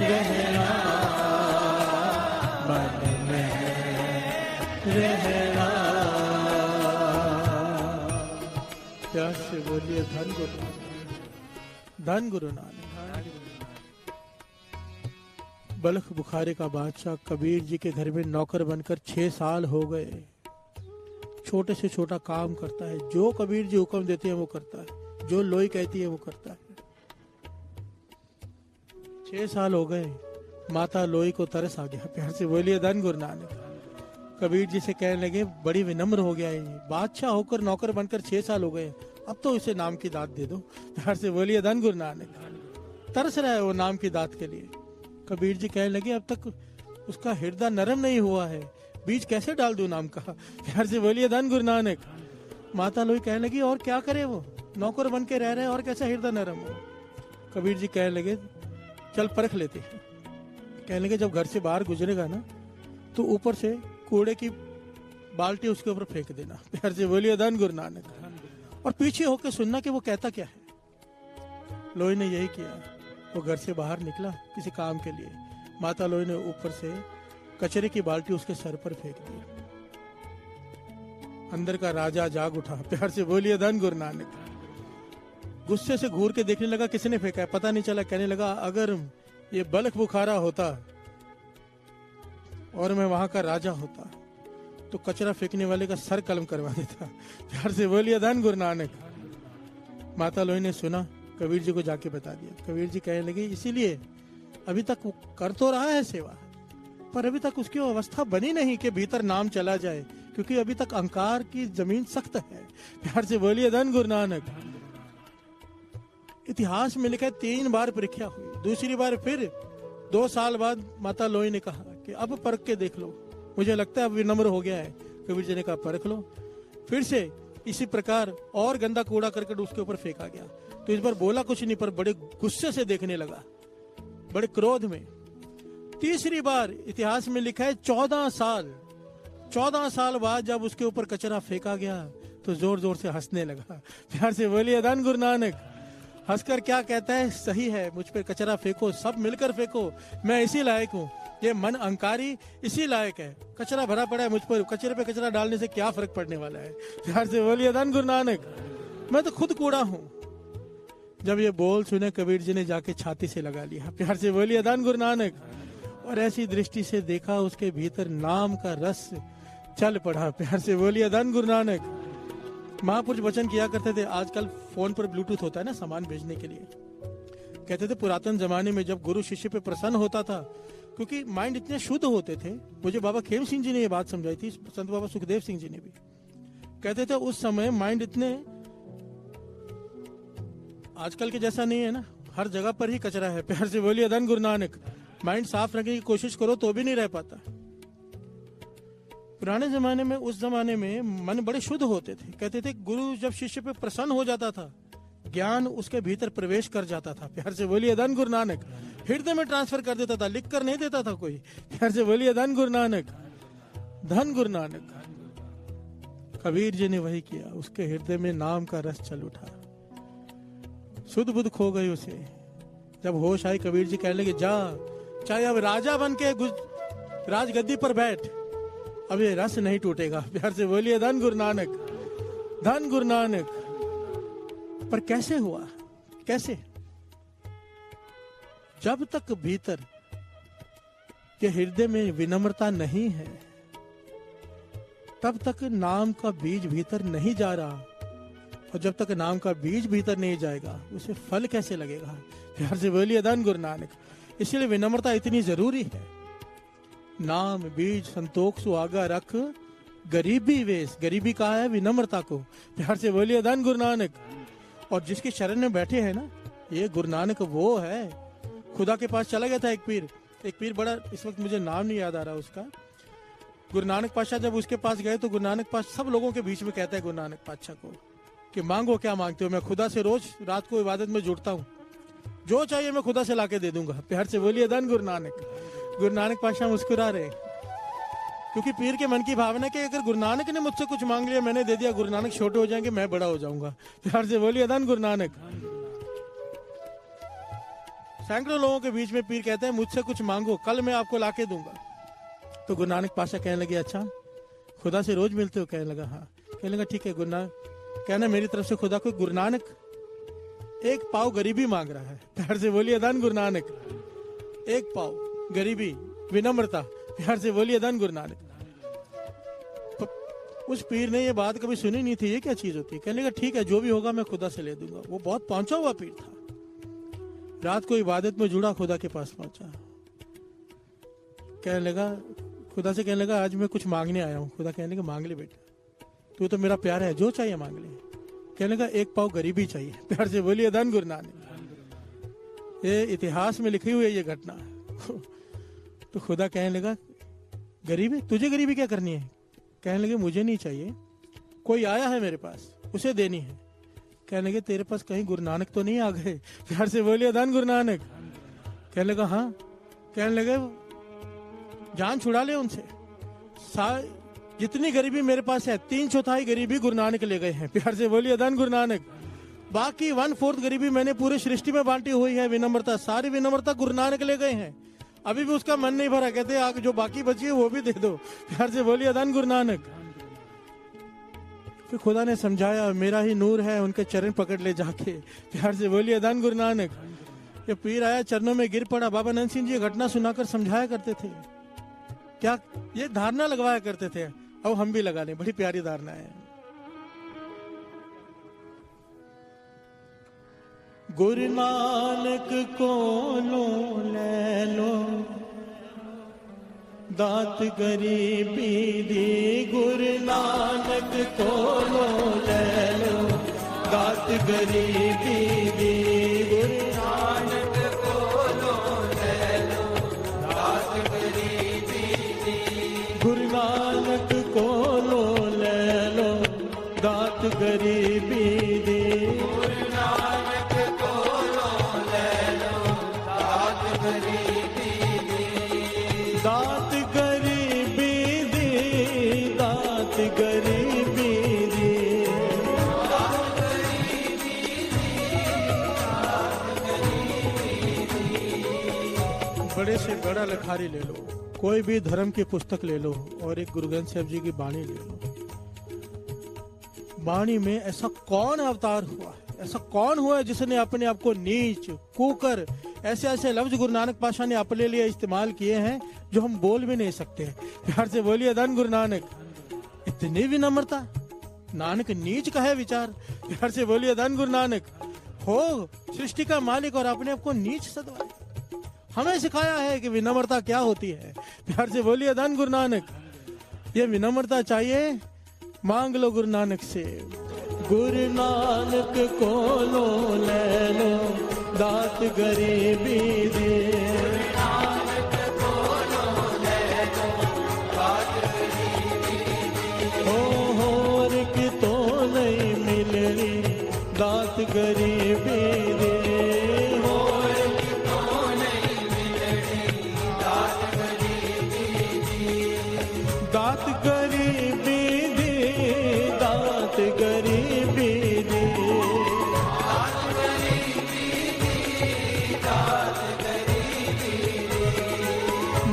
रहना, मन में रहना। प्यार से बोलिए धन गुरु नानक, धन गुरु नानक। बल्ख बुखारे का बादशाह कबीर जी के घर में नौकर बनकर 6 साल हो गए। छोटे से छोटा काम करता है, जो कबीर जी हुक्म देते हैं वो करता है, जो लोई कहती है वो करता है। 6 साल हो गए, माता लोई को तरस आ गया। प्यार से बोलिए धन गुरु नानक। कबीर जी से कहने लगे, बड़ी विनम्र हो गया है, बादशाह होकर नौकर बनकर 6 साल हो गए, अब तो इसे नाम की दात दे दो। प्यार से बोलिए धन गुरु नानक। तरस रहा है वो नाम की दात के लिए। कबीर जी कहने लगे, अब तक उसका हृदय नरम नहीं हुआ है, बीज कैसे डाल दूं नाम का। प्यार से बोलिए धन गुरु नानक। माता लोई कहने लगी, और क्या करे, वो नौकर बन के रह रहे और कैसा हृदय नरम हो। कबीर जी कहने लगे, चल परख लेते हैं। कहने लगे, जब घर से बाहर गुजरेगा ना तो ऊपर से कूड़े की बाल्टी उसके ऊपर फेंक देना। प्यार से बोलिए धन गुरु नानक। और पीछे होकर सुनना कि वो कहता क्या है। लोई ने यही किया। वो घर से बाहर निकला किसी काम के लिए। माता लोई ने ऊपर से कचरे की बाल्टी उसके सर पर फेंक दी। अंदर का राजा जाग उठा। प्यार से बोलिए धन गुरु नानक। गुस्से से घूर के देखने लगा किसने फेंका है, पता नहीं चला। कहने लगा, अगर ये बल्ख बुखारा होता और मैं वहां का राजा होता तो कचरा फेंकने वाले का सर कलम करवा देता। प्यार से बोलिए धन गुरु नानक। माता लोई ने सुना, कबीर जी को जाके बता दिया। कबीर जी कहने लगे, इसीलिए अभी तक वो कर तो रहा है सेवा, पर अभी तक उसकी अवस्था बनी नहीं कि भीतर नाम चला जाए, क्योंकि अभी तक अहंकार की जमीन सख्त है। प्यार से बोलिए धन गुरु नानक। इतिहास में लिखा है 3 बार परीक्षा हुई। दूसरी बार फिर 2 साल बाद माता लोई ने कहा कि अब परख के देख लो, मुझे लगता है अब विनम्र हो गया है। कबीर जी ने कहा, परख लो। फिर से इसी प्रकार और गंदा कूड़ा करकट उसके ऊपर फेंका गया। तो इस बार बोला कुछ नहीं, पर बड़े गुस्से से देखने लगा, बड़े क्रोध में। तीसरी बार इतिहास में लिखा है 14 साल बाद जब उसके ऊपर कचरा फेंका गया तो जोर जोर से हंसने लगा। प्यार से बोलिए धन गुरु नानक। हंसकर क्या कहता है, सही है, मुझ पे कचरा फेंको, सब मिलकर फेंको, मैं इसी लायक हूँ। ये मन अहंकारी इसी लायक है। कचरा भरा पड़ा है मुझ पर, कचरे पे कचरा डालने से क्या फर्क पड़ने वाला है। प्यार से बोलिए धन गुरु नानक। मैं तो खुद कूड़ा हूँ। जब ये बोल सुने कबीर जी ने जाके छाती से लगा लिया। प्यार से बोलिए धन गुरु नानक। और ऐसी दृष्टि से देखा, उसके भीतर नाम का रस चल पड़ा। प्यार से बोलिए धन गुरु नानक। महापुरुष वचन किया करते थे, आजकल फोन पर ब्लूटूथ होता है ना सामान भेजने के लिए। कहते थे पुरातन जमाने में जब गुरु शिष्य पे प्रसन्न होता था, क्योंकि माइंड इतने शुद्ध होते थे। मुझे बाबा खेम सिंह जी ने ये बात समझाई थी, संत बाबा सुखदेव सिंह जी ने भी। कहते थे उस समय माइंड इतने, आजकल के जैसा नहीं है ना, हर जगह पर ही कचरा है। प्यार से बोलिए धन गुरु नानक। माइंड साफ रखने की कोशिश करो तो भी नहीं रह पाता। पुराने जमाने में, उस जमाने में मन बड़े शुद्ध होते थे। कहते थे गुरु जब शिष्य पे प्रसन्न हो जाता था, ज्ञान उसके भीतर प्रवेश कर जाता था। प्यार से बोलिए धन गुरु नानक। हृदय में ट्रांसफर कर देता था, लिख कर नहीं देता था कोई। प्यार से बोलिए धन गुरु नानक। धन गुरु नानक। कबीर जी ने वही किया, उसके हृदय में नाम का रस चल उठा, शुद्ध बुद्ध खो गई उसे। जब होश आई, कबीर जी कहने लगे, जा, चाहे अब राजा बन के राजगद्दी पर बैठ, अब ये रस नहीं टूटेगा। प्यार से बोलिए धन गुरु नानक। धन गुरु नानक। पर कैसे हुआ, कैसे? जब तक भीतर के हृदय में विनम्रता नहीं है, तब तक नाम का बीज भीतर नहीं जा रहा। और जब तक नाम का बीज भीतर नहीं जाएगा, उसे फल कैसे लगेगा? प्यार से बोलिए धन गुरु नानक। इसलिए विनम्रता इतनी जरूरी है। नाम बीज संतोख सुहागा रख, गरीबी वेश। गरीबी कहा है विनम्रता को। प्यार से बोलिए धन गुरु नानक। और जिसके शरण में बैठे हैं ना, ये गुरु नानक वो है। खुदा के पास चला गया था एक पीर बड़ा, इस वक्त मुझे नाम नहीं याद आ रहा उसका। गुरु नानक पातशाह जब उसके पास गए तो गुरु नानक पातशाह सब लोगों के बीच में कहता है गुरु नानक पातशाह को कि मांगो क्या मांगते हो, मैं खुदा से रोज रात को इबादत में जुड़ता हूँ। जो चाहिए मैं खुदा से लाके दे दूंगा। प्यार से बोलिए धन गुरु नानक। गुरु नानक पातशाह मुस्कुरा रहे, क्योंकि पीर के मन की भावना कि अगर गुरु नानक ने मुझसे कुछ मांग लिया, मैंने दे दिया, गुरु नानक छोटे हो जाएंगे, मैं बड़ा हो जाऊंगा। प्यार से बोलिए धन गुरु नानक। सैकड़ों लोगों के बीच में पीर कहते हैं मुझसे कुछ मांगो, कल मैं आपको लाके दूंगा। तो गुरु नानक पातशाह कहने लगे अच्छा खुदा से रोज मिलते हो? कहने लगा हाँ। कहने लगा ठीक है गुरु नानक, कहना मेरी तरफ से खुदा को गुरु नानक एक पाव गरीबी मांग रहा है। प्यार से बोलिए धन गुरु नानक। एक पाव गरीबी, विनम्रता। प्यार से बोलिए धन गुरु नानक। उस पीर ने ये बात कभी सुनी नहीं थी, ये क्या चीज होती है। कहने लगा ठीक है जो भी होगा मैं खुदा से ले दूंगा। वो बहुत पहुंचा हुआ पीर था, रात को इबादत में जुड़ा, खुदा के पास पहुंचा। कहने लगा खुदा से, कहने लगा आज मैं कुछ मांगने आया हूँ। खुदा कहने लगा मांग ले बेटा, तू तो मेरा प्यार है, जो चाहिए मांग ले। कहने लगा एक पाव गरीबी चाहिए। प्यार से बोलिए धन गुरु नानक। ये इतिहास में लिखी हुई है ये घटना। तो खुदा कहने लगा गरीबी, तुझे गरीबी क्या करनी है? कहने लगे मुझे नहीं चाहिए, कोई आया है मेरे पास, उसे देनी है। कहने लगे तेरे पास कहीं गुरु नानक तो नहीं आ गए? प्यार से बोलिए धन गुरु नानक। कहने लगा हाँ। कहने लगे जान छुड़ा ले उनसे, जितनी गरीबी मेरे पास है 3/4 गरीबी गुरु नानक ले गए हैं। प्यार से बोलिए धन गुरु नानक। बाकी 1/4 गरीबी मैंने पूरे सृष्टि में बांटी हुई है, विनम्रता, सारी विनम्रता गुरु नानक ले गए हैं। अभी भी उसका मन नहीं भरा, कहते आगे जो बाकी बची है वो भी दे दो। प्यार से बोलिए धन गुरु नानक। फिर खुदा ने समझाया मेरा ही नूर है, उनके चरण पकड़ ले जाके। प्यार से बोलिए धन गुरु नानक। ये पीर आया चरणों में गिर पड़ा। बाबा नंद सिंह जी ये घटना सुनाकर समझाया करते थे, क्या ये धारणा लगवाया करते थे। अब हम भी लगा लें, बड़ी प्यारी धारणा है। गुरु नानक को लो ले लो, दात गरीबी दी। गुरु नानक को लो ले लो, दात गरीबी दी। गुरु नानक को लो ले लो, दात गरीबी दी। गुरु नानक को लो ले लो, दात गरीबी दी। गुरु नानक को लो ले लो, दात गरीबी दी। दात गरीबी दी, दात गरीबी दी। दात गरीबी दी। बड़े से बड़ा लिखारी ले लो, कोई भी धर्म की पुस्तक ले लो और एक गुरु ग्रंथ साहब जी की बाणी ले लो। बाणी में ऐसा कौन अवतार हुआ है, ऐसा कौन हुआ है जिसने अपने आप को नीच, कुकर, ऐसे ऐसे लफ्ज गुरु नानक पातशाह ने अपने लिए इस्तेमाल किए हैं जो हम बोल भी नहीं सकते। प्यार से बोलिए धन गुरु नानक। इतनी विनम्रता, नानक नीच का है विचार। प्यार से बोलिए धन गुरु नानक। हो सृष्टि का मालिक और अपने आप को नीच सदवाए। हमें सिखाया है कि विनम्रता क्या होती है। प्यार से बोलिए धन गुरु नानक। ये विनम्रता चाहिए, मांग लो गुरु नानक से। गुरु नानक को लो ले लो, दात गरीबी दे। नानक को लो ले लो, दात गरीबी दे। हो कि तो नहीं मिलनी, दात गरीबी दे। दात गरीबी दी, दात गरीबी दी। दात गरीबी दी, दात गरीबी दी।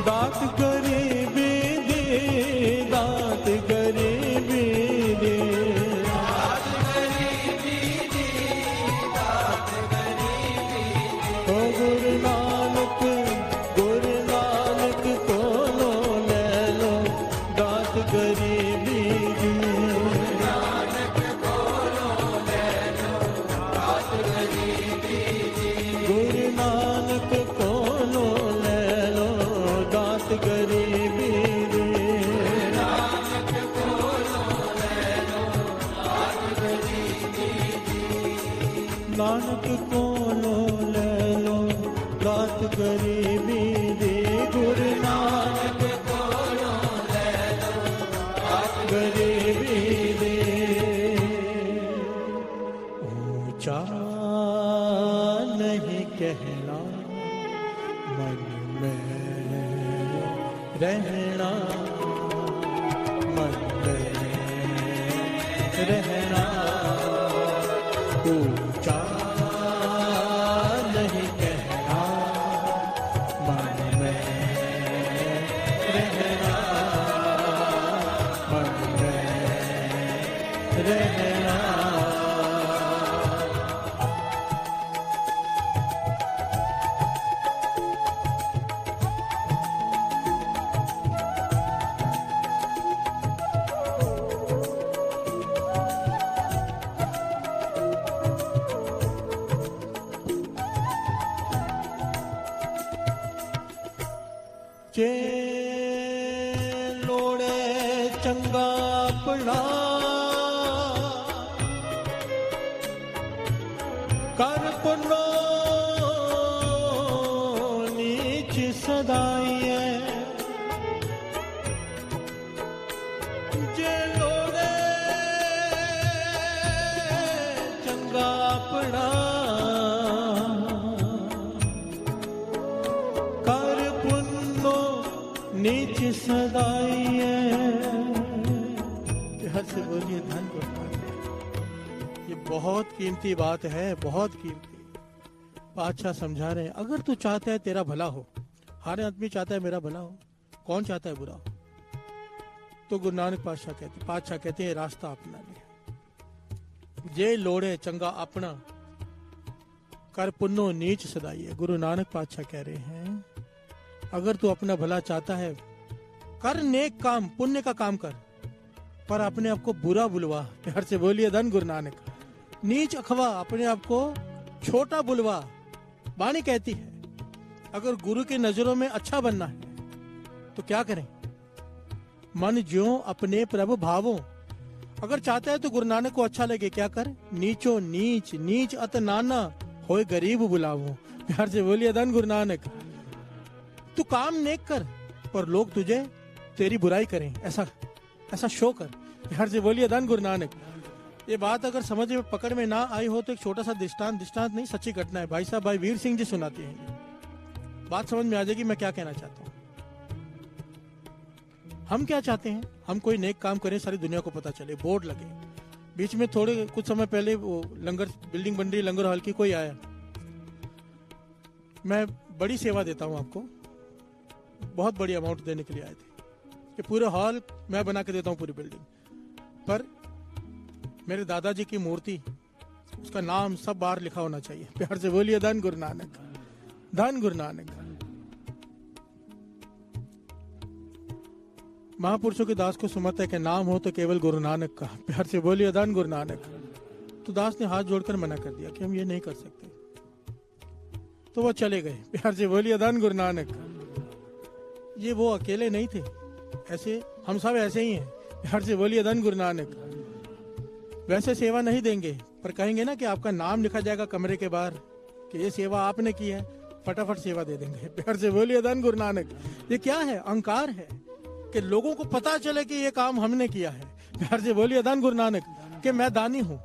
दात गरीबी दी, दात गरीबी दी। दात गरीबी दी, दात गरीबी दी। ओ गुरु नानक, गुरु नानक को लो ले लो, दात गरीबी दी। नानक को लो ले लो, दात गरीबी दी। गुरु नानक को लो ले लो, दात गरीबी दी। नानक को लो ले लो, दात गरीबी दी। नानक को लो ले लो, दात गरीबी दी। गुरु नानक को लो ले लो, दात गरीबी दे। ऊंचा नहीं कहना, मन में रहना, मन में रहना, ऊंचा नहीं कहना, मन में रहना, मन में रहना। जे लोड़े चंगा अपना, कर पुनो नीच सदाइए, जे लोड़े चंगा अपना, कर पुनो नीच सदाइए। हर से बोलिए धन को। ये बहुत कीमती बात है, बहुत कीमती। बादशाह समझा रहे हैं, अगर तू चाहता है तेरा भला हो, हर आदमी चाहता है मेरा भला हो, कौन चाहता है बुरा हो? तो गुरु नानक पातशाह कहते हैं रास्ता अपना ले, जे लोड़े चंगा अपना, कर पुन्नो नीच सदाइए। गुरु नानक पातशाह कह रहे हैं अगर तू अपना भला चाहता है, कर नेक काम, पुण्य का काम कर, पर अपने आप को बुरा बुलवा। प्यार से बोलिए धन गुरु नानक। नीच अखवा, अपने आप को छोटा बुलवा। वाणी कहती है अगर गुरु की नजरों में अच्छा बनना है तो क्या करें? मन ज्यों अपने प्रभु भावों। अगर चाहता है तो गुरु नानक को अच्छा लगे, क्या कर? नीचो नीच, नीच अत नाना, होए गरीब बुलावो। प्यार से बोलिए धन गुरु नानक। तू काम नेक कर, पर लोग तुझे तेरी बुराई करें, ऐसा शो कर। प्यार से बोलिए धन गुरु नानक। ये बात अगर समझ में पकड़ में ना आई हो तो एक छोटा सा दृष्टांत नहीं, सच्ची घटना है। भाई साहब भाई वीर सिंह जी सुनाते हैं, बात समझ में आ जाएगी मैं क्या कहना चाहता हूँ। हम क्या चाहते हैं? हम कोई नेक काम करें, सारी दुनिया को पता चले, बोर्ड लगे। बीच में थोड़े कुछ समय पहले वो लंगर बिल्डिंग बन रही, लंगर हॉल की, कोई आया, मैं बड़ी सेवा देता हूँ आपको, बहुत बड़ी अमाउंट देने के लिए आए थे कि पूरे हॉल मैं बना के देता हूँ, पूरी बिल्डिंग। पर मेरे दादाजी की मूर्ति, उसका नाम सब बार लिखा होना चाहिए। प्यार से बोलिए धन गुरु नानक, धन गुरु नानक। महापुरुषों के दास को सुमत है कि नाम हो तो केवल गुरु नानक का। प्यार से बोलिए धन गुरु नानक। तो दास ने हाथ जोड़कर मना कर दिया कि हम ये नहीं कर सकते, तो वो चले गए। प्यार से बोलिए धन गुरु नानक। ये वो अकेले नहीं थे, ऐसे हम सब ऐसे ही हैं। प्यार से बोलिए धन गुरु नानक। वैसे सेवा नहीं देंगे, पर कहेंगे ना कि आपका नाम लिखा जाएगा कमरे के बाहर कि ये सेवा आपने की है, फटाफट सेवा दे देंगे। प्यार से बोलिए धन गुरु नानक। ये क्या है? अहंकार है कि लोगों को पता चले कि ये काम हमने किया है। प्यार से बोलिए धन गुरु नानक कि मैं दानी हूं।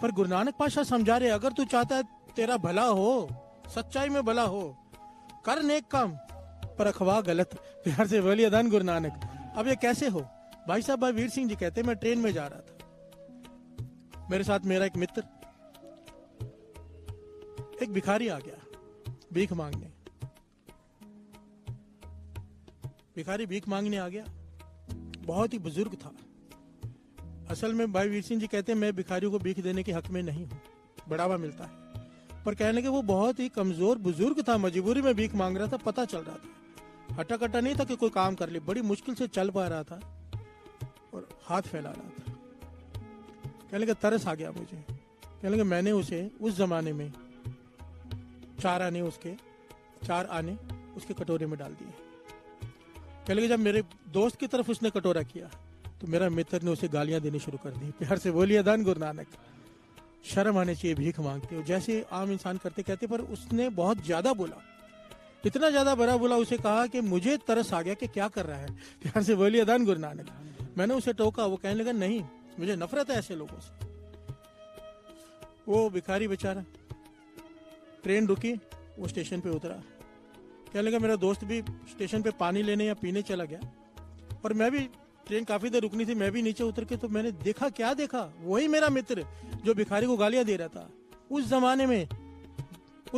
पर गुरु नानक पातशाह समझा रहे, अगर तू चाहता है तेरा भला हो, सच्चाई में भला हो, कर नेक काम, पर अखवा गलत। प्यार से बोलिए धन गुरु नानक। अब ये कैसे हो? भाई साहब भाई वीर सिंह जी कहते, मैं ट्रेन में जा रहा था, मेरे साथ मेरा एक मित्र, एक भिखारी आ गया भीख मांगने। भिखारी भीख मांगने आ गया, बहुत ही बुजुर्ग था। असल में भाई वीर सिंह जी कहते हैं मैं भिखारियों को भीख देने के हक में नहीं हूं, बढ़ावा मिलता है। पर कहने लगे वो बहुत ही कमजोर बुजुर्ग था, मजबूरी में भीख मांग रहा था, पता चल रहा था, हटा कटा नहीं था कि कोई काम कर ले, बड़ी मुश्किल से चल पा रहा था और हाथ फैला रहा था। कहने लगे तरस आ गया मुझे। कहने लगे मैंने उसे उस जमाने में 4 आने उसके कटोरे में डाल दिए। कहने लगे जब मेरे दोस्त की तरफ उसने कटोरा किया तो मेरा मित्र ने उसे गालियां देनी शुरू कर दी। प्यार से बोलिए धन गुरु नानक। शर्म आने चाहिए भीख मांगते हो, जैसे आम इंसान करते कहते, पर उसने बहुत ज्यादा बोला, इतना ज्यादा बड़ा बोला, उसे कहा कि मुझे तरस आ गया कि क्या कर रहा है। प्यार से बोलिए धन गुरु नानक। मैंने उसे टोका, वो कहने लगा नहीं, मुझे नफरत है ऐसे लोगों से। वो भिखारी बेचारा ट्रेन रुकी, वो स्टेशन पे उतरा, कहने लगा मेरा दोस्त भी स्टेशन पे पानी लेने या पीने चला गया, और मैं भी, ट्रेन काफी देर रुकनी थी, मैं भी नीचे उतर के, तो मैंने देखा, क्या देखा, वही मेरा मित्र जो भिखारी को गालियां दे रहा था। उस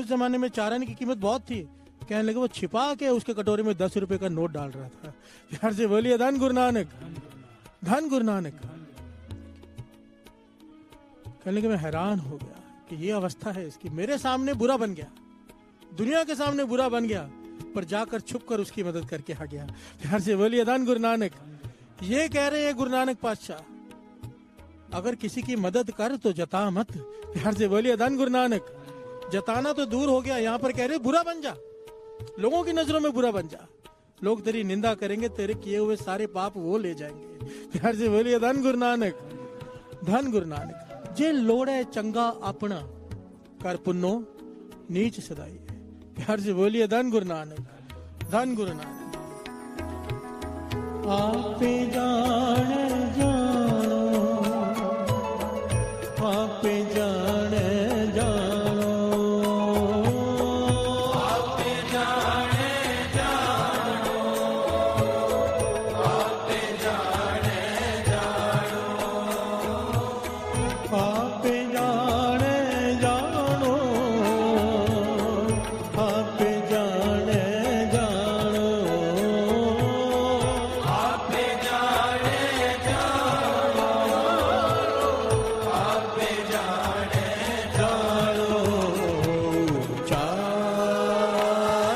जमाने में चारण की कीमत बहुत थी। कहने लगे वो छिपा के उसके कटोरे में 10 रुपए का नोट डाल रहा था। प्यार से बोलिए धन गुरु नानक, धन गुरु नानक। कहने लगे मैं हैरान हो गया कि ये अवस्था है इसकी, मेरे सामने बुरा बन गया, दुनिया के सामने बुरा बन गया, पर जाकर छुप कर उसकी मदद करके आ गया। प्यार से बोलिए धन गुरु नानक। ये कह रहे हैं गुरु नानक पातशाह, अगर किसी की मदद कर तो जता मत। प्यार से बोलिए धन गुरु नानक। जताना तो दूर हो गया, यहाँ पर कह रहे बुरा बन जा, लोगों की नजरों में बुरा बन जा, लोग तेरी निंदा करेंगे, तेरे किए हुए सारे पाप वो ले जाएंगे। प्यार से बोलिए धन गुरु नानक, धन गुरु नानक। जे लोड़े चंगा अपना कर पुन्नो नीच सदाई। प्यार से बोलिए धन गुरु नानक, धन गुरु नानक। आपे जाने जानो, आपे जाने जानो, आपे जाने जानो, आपे जाने जानो, आपे जाने जानो, आपे जाने जानो, आपे जाने जानो, आपे जाने जानो। चार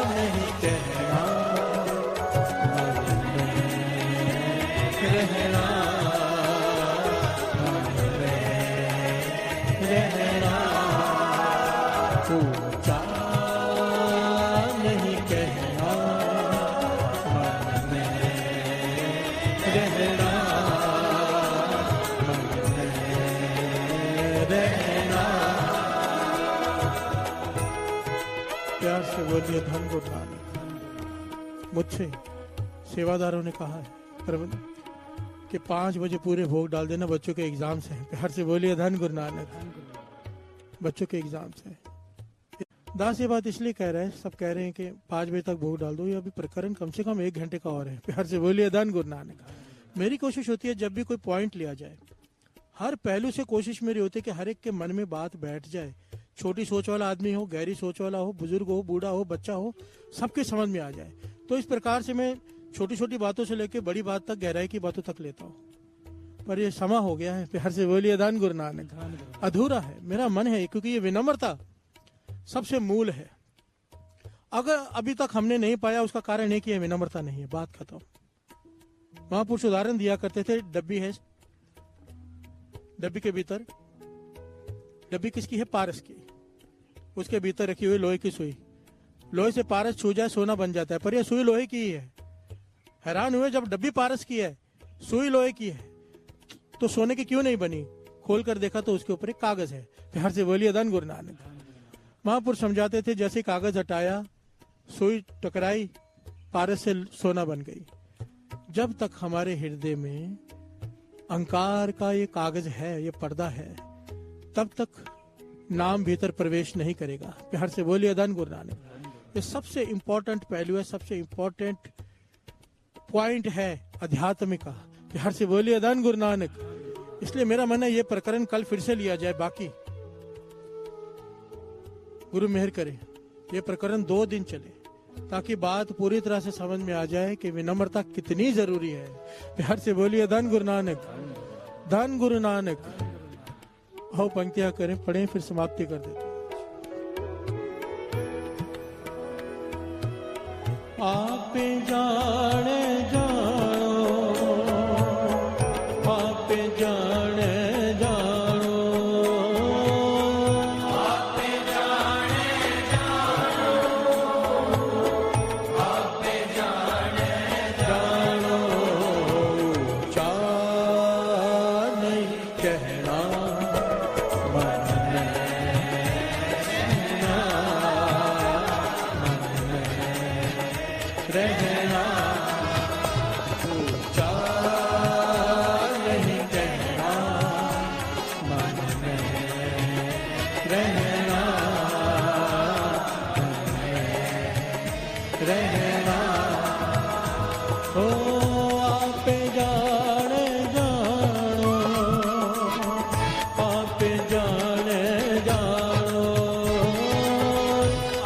नहीं कहना, मन में रहना, मन में रहना। ऊंचा नहीं कहना, मन में रहना, मन में रहना। प्यार से बोलिए धन गुरु नानक। मुझसे सेवादारों ने कहा है प्रबंध कि 5 बजे पूरे भोग डाल देना, बच्चों के एग्जाम्स हैं। प्यार से बोलिए धन गुरु नानक, बच्चों के एग्जाम्स हैं। दास ये बात इसलिए कह रहे हैं, सब कह रहे हैं कि 5 बजे तक भोग डाल दो, ये अभी प्रकरण कम से कम 1 घंटे का और है। प्यार से बोलिए धन गुरु नानक। मेरी कोशिश होती है जब भी कोई पॉइंट लिया जाए, हर पहलू से कोशिश मेरी होती है कि हर एक के मन में बात बैठ जाए। छोटी सोच वाला आदमी हो, गहरी सोच वाला हो, बुजुर्ग हो, बूढ़ा हो, बच्चा हो, सबके समझ में आ जाए। तो इस प्रकार से मैं छोटी छोटी बातों से लेकर बड़ी बात तक, गहराई की बातों तक लेता हूँ। पर ये समा हो गया है। प्यार से बोलिए धन गुरु नानक। अधूरा है, मेरा मन है, क्योंकि ये विनम्रता सबसे मूल है। अगर अभी तक हमने नहीं पाया, उसका कारण है कि ये विनम्रता नहीं है। बात खत्म। महापुरुष उदाहरण दिया करते थे, डब्बी है, डब्बी के भीतर, डब्बी किसकी है? पारस की। उसके भीतर रखी हुई लोहे की सुई, लोहे से पारस छू जाए सोना बन जाता है, पर यह सुई लोहे की ही है। हैरान हुए जब डब्बी पारस की है, सुई लोहे की है, तो सोने की क्यों नहीं बनी? खोल कर देखा तो उसके ऊपर एक कागज है। प्यार से बोलिए धन गुरु नानक। महापुरुष समझाते थे, जैसे कागज हटाया, सुई टकराई, पारस से सोना बन गई। जब तक हमारे हृदय में अहंकार का ये कागज है, ये पर्दा है, तब तक नाम भीतर प्रवेश नहीं करेगा। प्यार से बोलिए धन गुरु नानक। ये सबसे इंपॉर्टेंट पहलू है, सबसे इंपॉर्टेंट पॉइंट है अध्यात्म का। प्यार से बोलिए धन गुरु नानक। इसलिए मेरा मन है ये प्रकरण कल फिर से लिया जाए। बाकी गुरु मेहर करे ये प्रकरण 2 दिन चले, ताकि बात पूरी तरह से समझ में आ जाए कि विनम्रता कितनी जरूरी है। प्यार से बोलिए धन गुरु नानक, धन गुरु नानक। आओ पंक्तियां करें, पढ़ें, फिर समाप्ति कर देते। आपे जाने जानो, आपे जाने जानो, आपे जाने जानो, आपे जाने जानो। चार नहीं कहना, मन में रहना, मन में रहना। ऊंचा नहीं कहना, मन में रहना, रहना ओ आप जाने जानो आप जाने जानो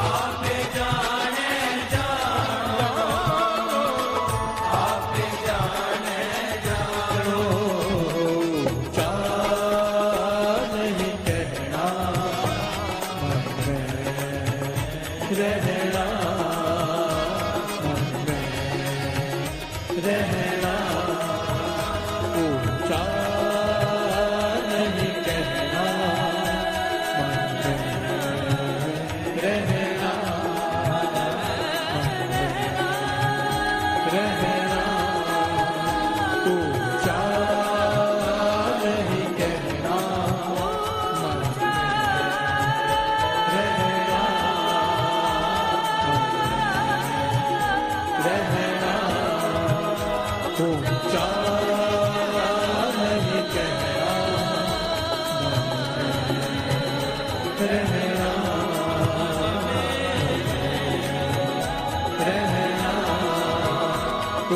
आप जाने जानो आप जाने जानो ऊंचा नहीं कहना मन में रहना मन में रहना ऊंचा नहीं कहना मन में रहना रहना ऊंचा नहीं कहना मन में रहना रहना ऊंचा नहीं कहना रहना रहना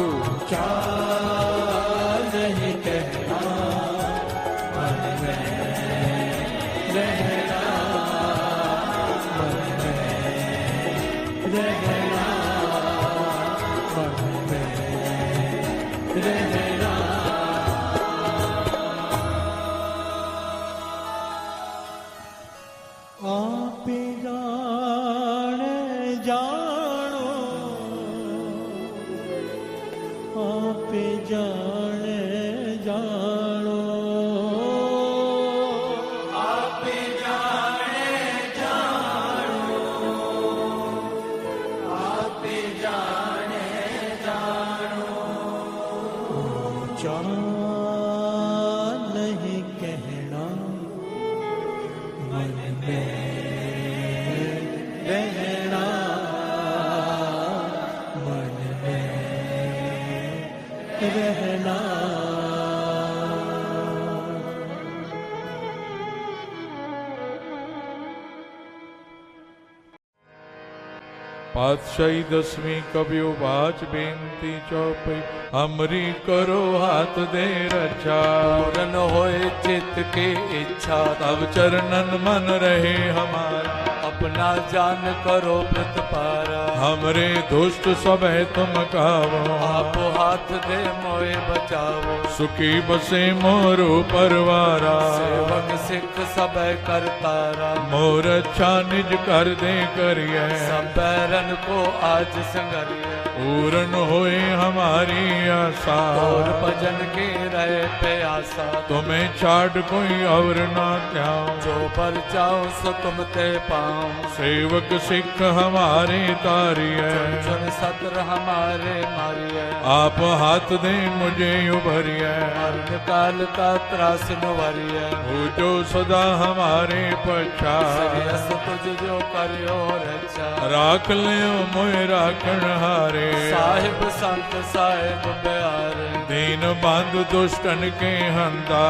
ऊंचा नहीं कहना मन में रहना मन में रहना मन में रहना आप जाने जानो आप जाने जानो आप जाने जानो आप जाने जानो ऊंचा नहीं कहना मन में रहना मन में रहना पातशाही दसवीं कबियो बाच बेनती चौपई हमरी करो हाथ दे रक्षा पूरन होए चित्त की इच्छा तब चरणन मन रहे हमारा अपना जान करो प्रतपारा हमरे दुष्ट सब है तुम कावो आप हाथ दे मोए बचाओ सुखी बसे मोरो परवारा सेवक सिख सब करतारा मोर अच्छा निज कर दे करिए सब बैरन को आज संगरिए पूर्ण होए हमारी आशा और भजन की रहे प्यासा तुम्हें छाड़ कोई और ना त्याओ जो पर जाओ सो तुम ते पाओ सेवक सिख हमारे तारी है चुन सत्र हमारे मारिए आप हाथ दे मुझे उभरिए मरण काल का त्रास नुवरिए हो जो सदा हमारे पछा सरियस तुझ जो करियो रक्षा राख लियो मोय राखण हारे साहिब संत साहिब प्यारे दीन बंधु दुष्टन के हंता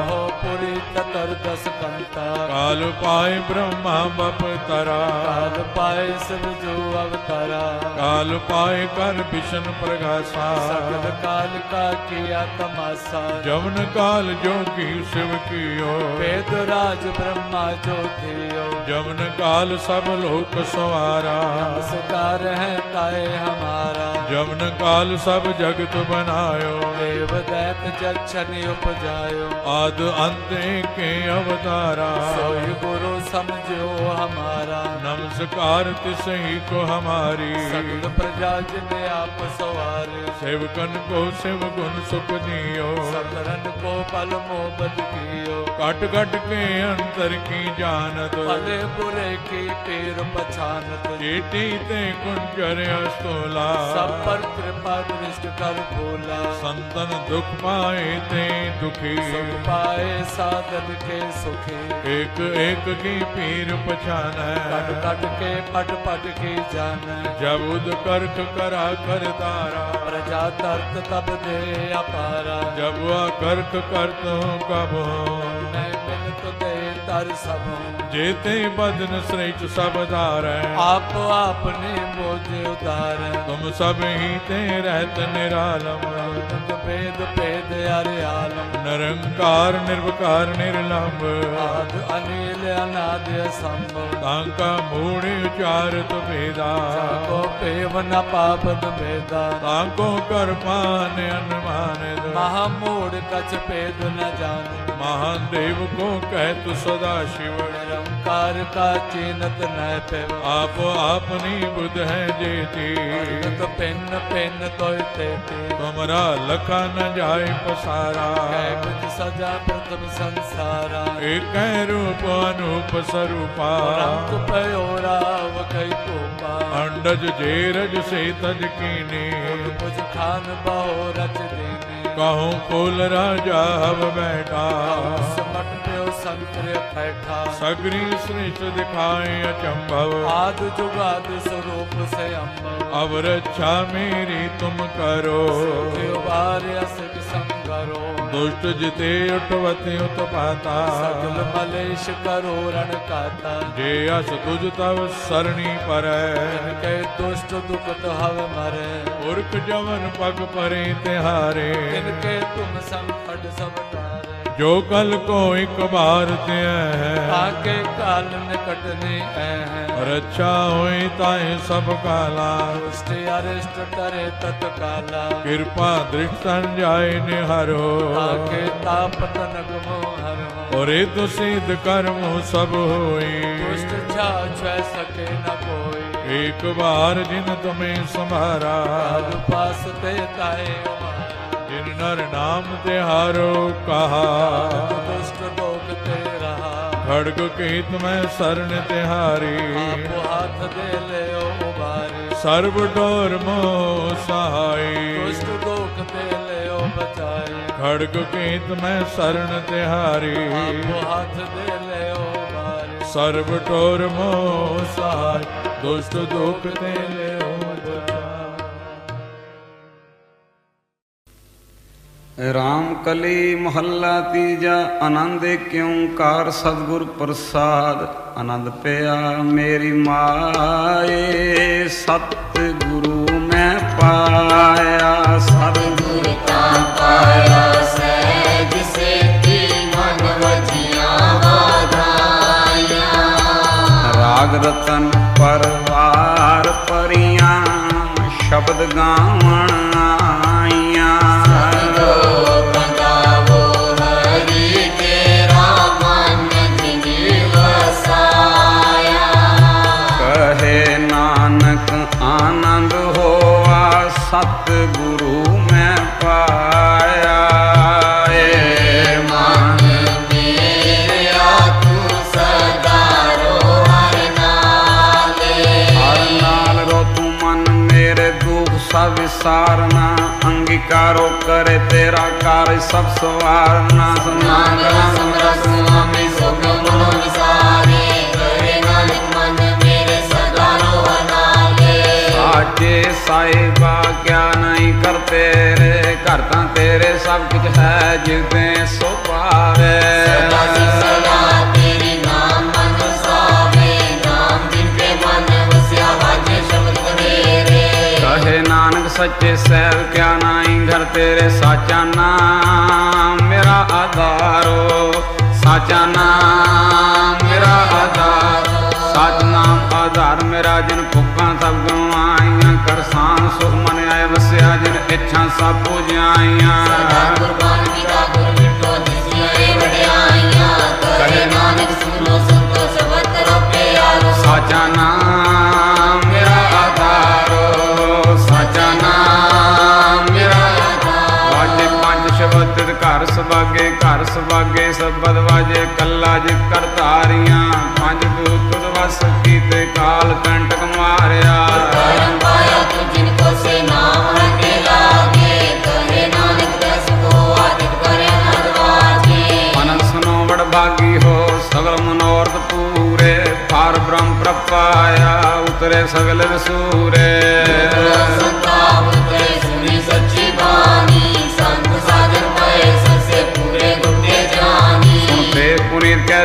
हो पुरी ततर दस कंता काल पाए ब्रह्मा बप तरा काल पाए शिव जो अवतारा काल पाए कर विष्णु प्रकाशा सकल काल का किया तमाशा जमन काल जोगी शिव कियो वेद राज ब्रह्मा जो थियो जमन काल सब लोक सवारा नमस्कार है ताए हमारा जमन काल सब जगत बनायो देव दैत जक्षण उपजायो आद अंत के अवतारा सोई गुरु समझो हमारा नमस्कार तिसही को हमारी सगल प्रजा जिने आप सवारे सेवकन को शिव गुण सुख दियो सकरन को पल मोहब्बत कियो कट कट के अंतर की जानत भले बुरे की पीर पछानत चेटी ते कुंजर अस्तोला सब पर कृपा दृष्ट कर भोला संतन दुख पाए ते दुखी सुख पाए साधन के सुखी एक एक की पीर पछान कट कट के पट पट की जान जब उद कर्क करा कर तारा प्रजा तर्क तब दे अपारा जब वह कर्क करत हूँ कब मैं मिल तो देता अर सब जेते बदन श्रेष्ठ सब धारै, आप आपने मोजे उदार तुम सब ही ते रहत निरालम, भेद भेद अरे आलम निरंकार निर्विकार निर्लंब, आद अनिल अनाद असंभव तांका मूढ़ उचारत भेदा, को पेव न पापद भेदा तांको कर पान अनुमानित, महामूढ़ कछ भेद न जान महान देव को कहत सदा शिव, निरंकार का चीनत न पेव आप आपनी बुध है जेती, तो पिन पिन तो तेती तुमरा लखा न जाय पसारा, कुछ सजा प्रथम संसारा एक रूप अनूप स्वरूपा, रंग पयोरा वकई कोपा अंडज जेरज से तज कीने, कुछ खान बहो रच देने कहूँ कुल राजा हव बैठा, समट प्यो संकर बैठा सगरी श्रेष्ठ दिखाए अचंभव, आद जुगाद स्वरूप से अम्बव अब रक्षा मेरी तुम करो, बार असिक संगरो दुष्ट जिते उठवते उत्पाता, सकल मलेश करो रण काता जे अस तुझ तव सरणी पर, के दुष्ट दुखत हव मरे पुरख जवन पग परे तिहारे, तिनके तुम संकट सब टारे जो कल को एक बार ते है, ताके काल निकटने है रक्षा होई ताए सब काला, दुष्ट अरिष्ट करे तत्काला कृपा दृष्ट जाय निहारो, ताके तापत नगमो हरो और तो सिद्ध कर्म सब होई, दुष्ट छा छह सके न कोई एक बार जिन तुम्हें संभारा, काल पास ते ताए उमारा जिन नर नाम तिहारो कहा, दुष्ट लोक ते रहा खड़ग केत में शरण तिहारी, आप हाथ दे ले उबारी सर्व डोर मोह सहाई, दुष्ट लोक ते ले बचाई खड़ग केत में शरण तिहारी, आप हाथ दे ले उबारी सर्व डोर मोह सहाय, दुष्ट दुख ते ले राम कली महला तीजा आनंद क्योंकार सतगुर प्रसाद, आनंद पिया मेरी माए सतगुरु मैं पाया, सतगुरु ता पाया सहज सेती मन वजिया वाधाया, राग रतन परवार परियां शब्द गावण आईया, आनंद होआ सतगुरु मैं पाया, मन मेरा तू सदा रो हर नाल रो तू मन मेरे दुख सब विसारना, अंगीकारो करे तेरा कार्य सब सवारना, सुना गला समरस स्वामी सुख मनो विसारे, करे नानक मन मेरे सदा रो साचे साहिबा क्या नहीं करते रे, करता तेरे सब कुछ है जिसने सो पावे, तेरी नाम मन सावे, नाम जिनके मन वसिया बाजे शब्द मेरे, कहे नानक सच्चे सैल क्या नहीं घर तेरे, साचा नाम मेरा आधारो, साचा नाम मेरा आधार, साच नाम आधार मेरा, जिन भुखा सब गवाइया, करसान सुख मन आए वस्या, जिन इच्छा सब पूजाइया, साचा नाम मेरा आधारो, साचा नाम मेरा वाजे पंज शब्द घर सभागे, घर सभागे सबद वाजे, कला जे करतारियां पंज दूत वस कीते, काल कंटक मारिया, पाया तू जिनको से नाम रखे लागे, कहे नानक दस को आदित करे नदवाजे, मन सुनो बड़ भागी हो सगल मनोरथ पूरे, पार ब्रह्म प्रपाया उतरे सगल सूरे, सुनी सच्ची बानी संत साधन पाए सबसे पूरे गुटे जानी, सुनते पुनीत कह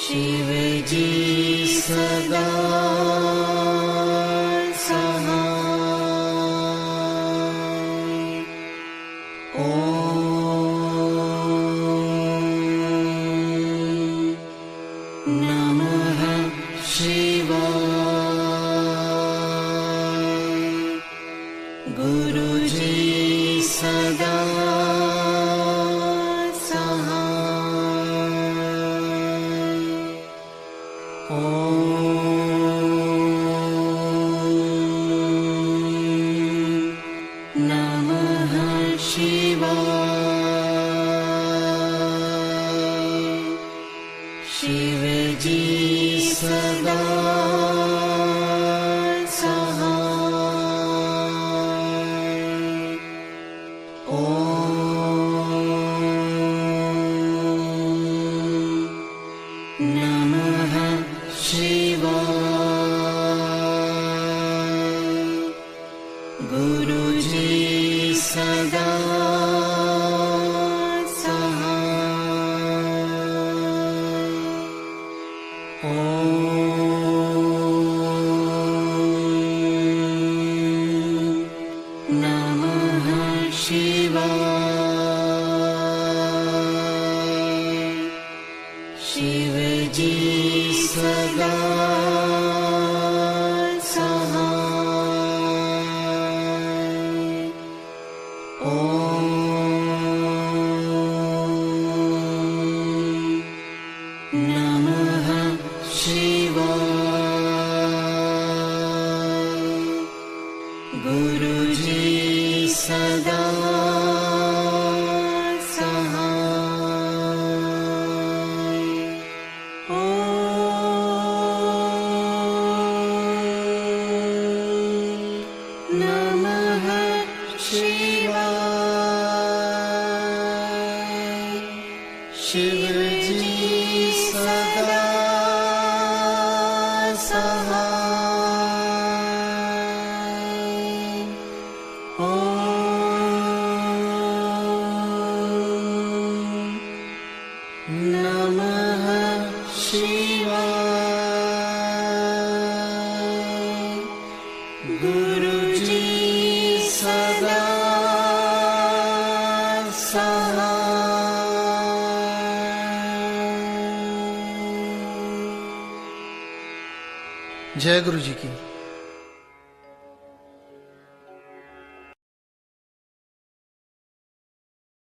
शिव जी सदा सहाय। ओम नमः शिवाय। गुरु जी सदा शिव जी सदा सहाय। ओम नमः शिवाय। गुरु जी सदा शिव जी सदा सहाय। ओम नमः शिवाय। गुरु जी सदा शिव जी सदा सहाय। ओम नमः शिवाय। गुरु जी सदा जय गुरु जी की।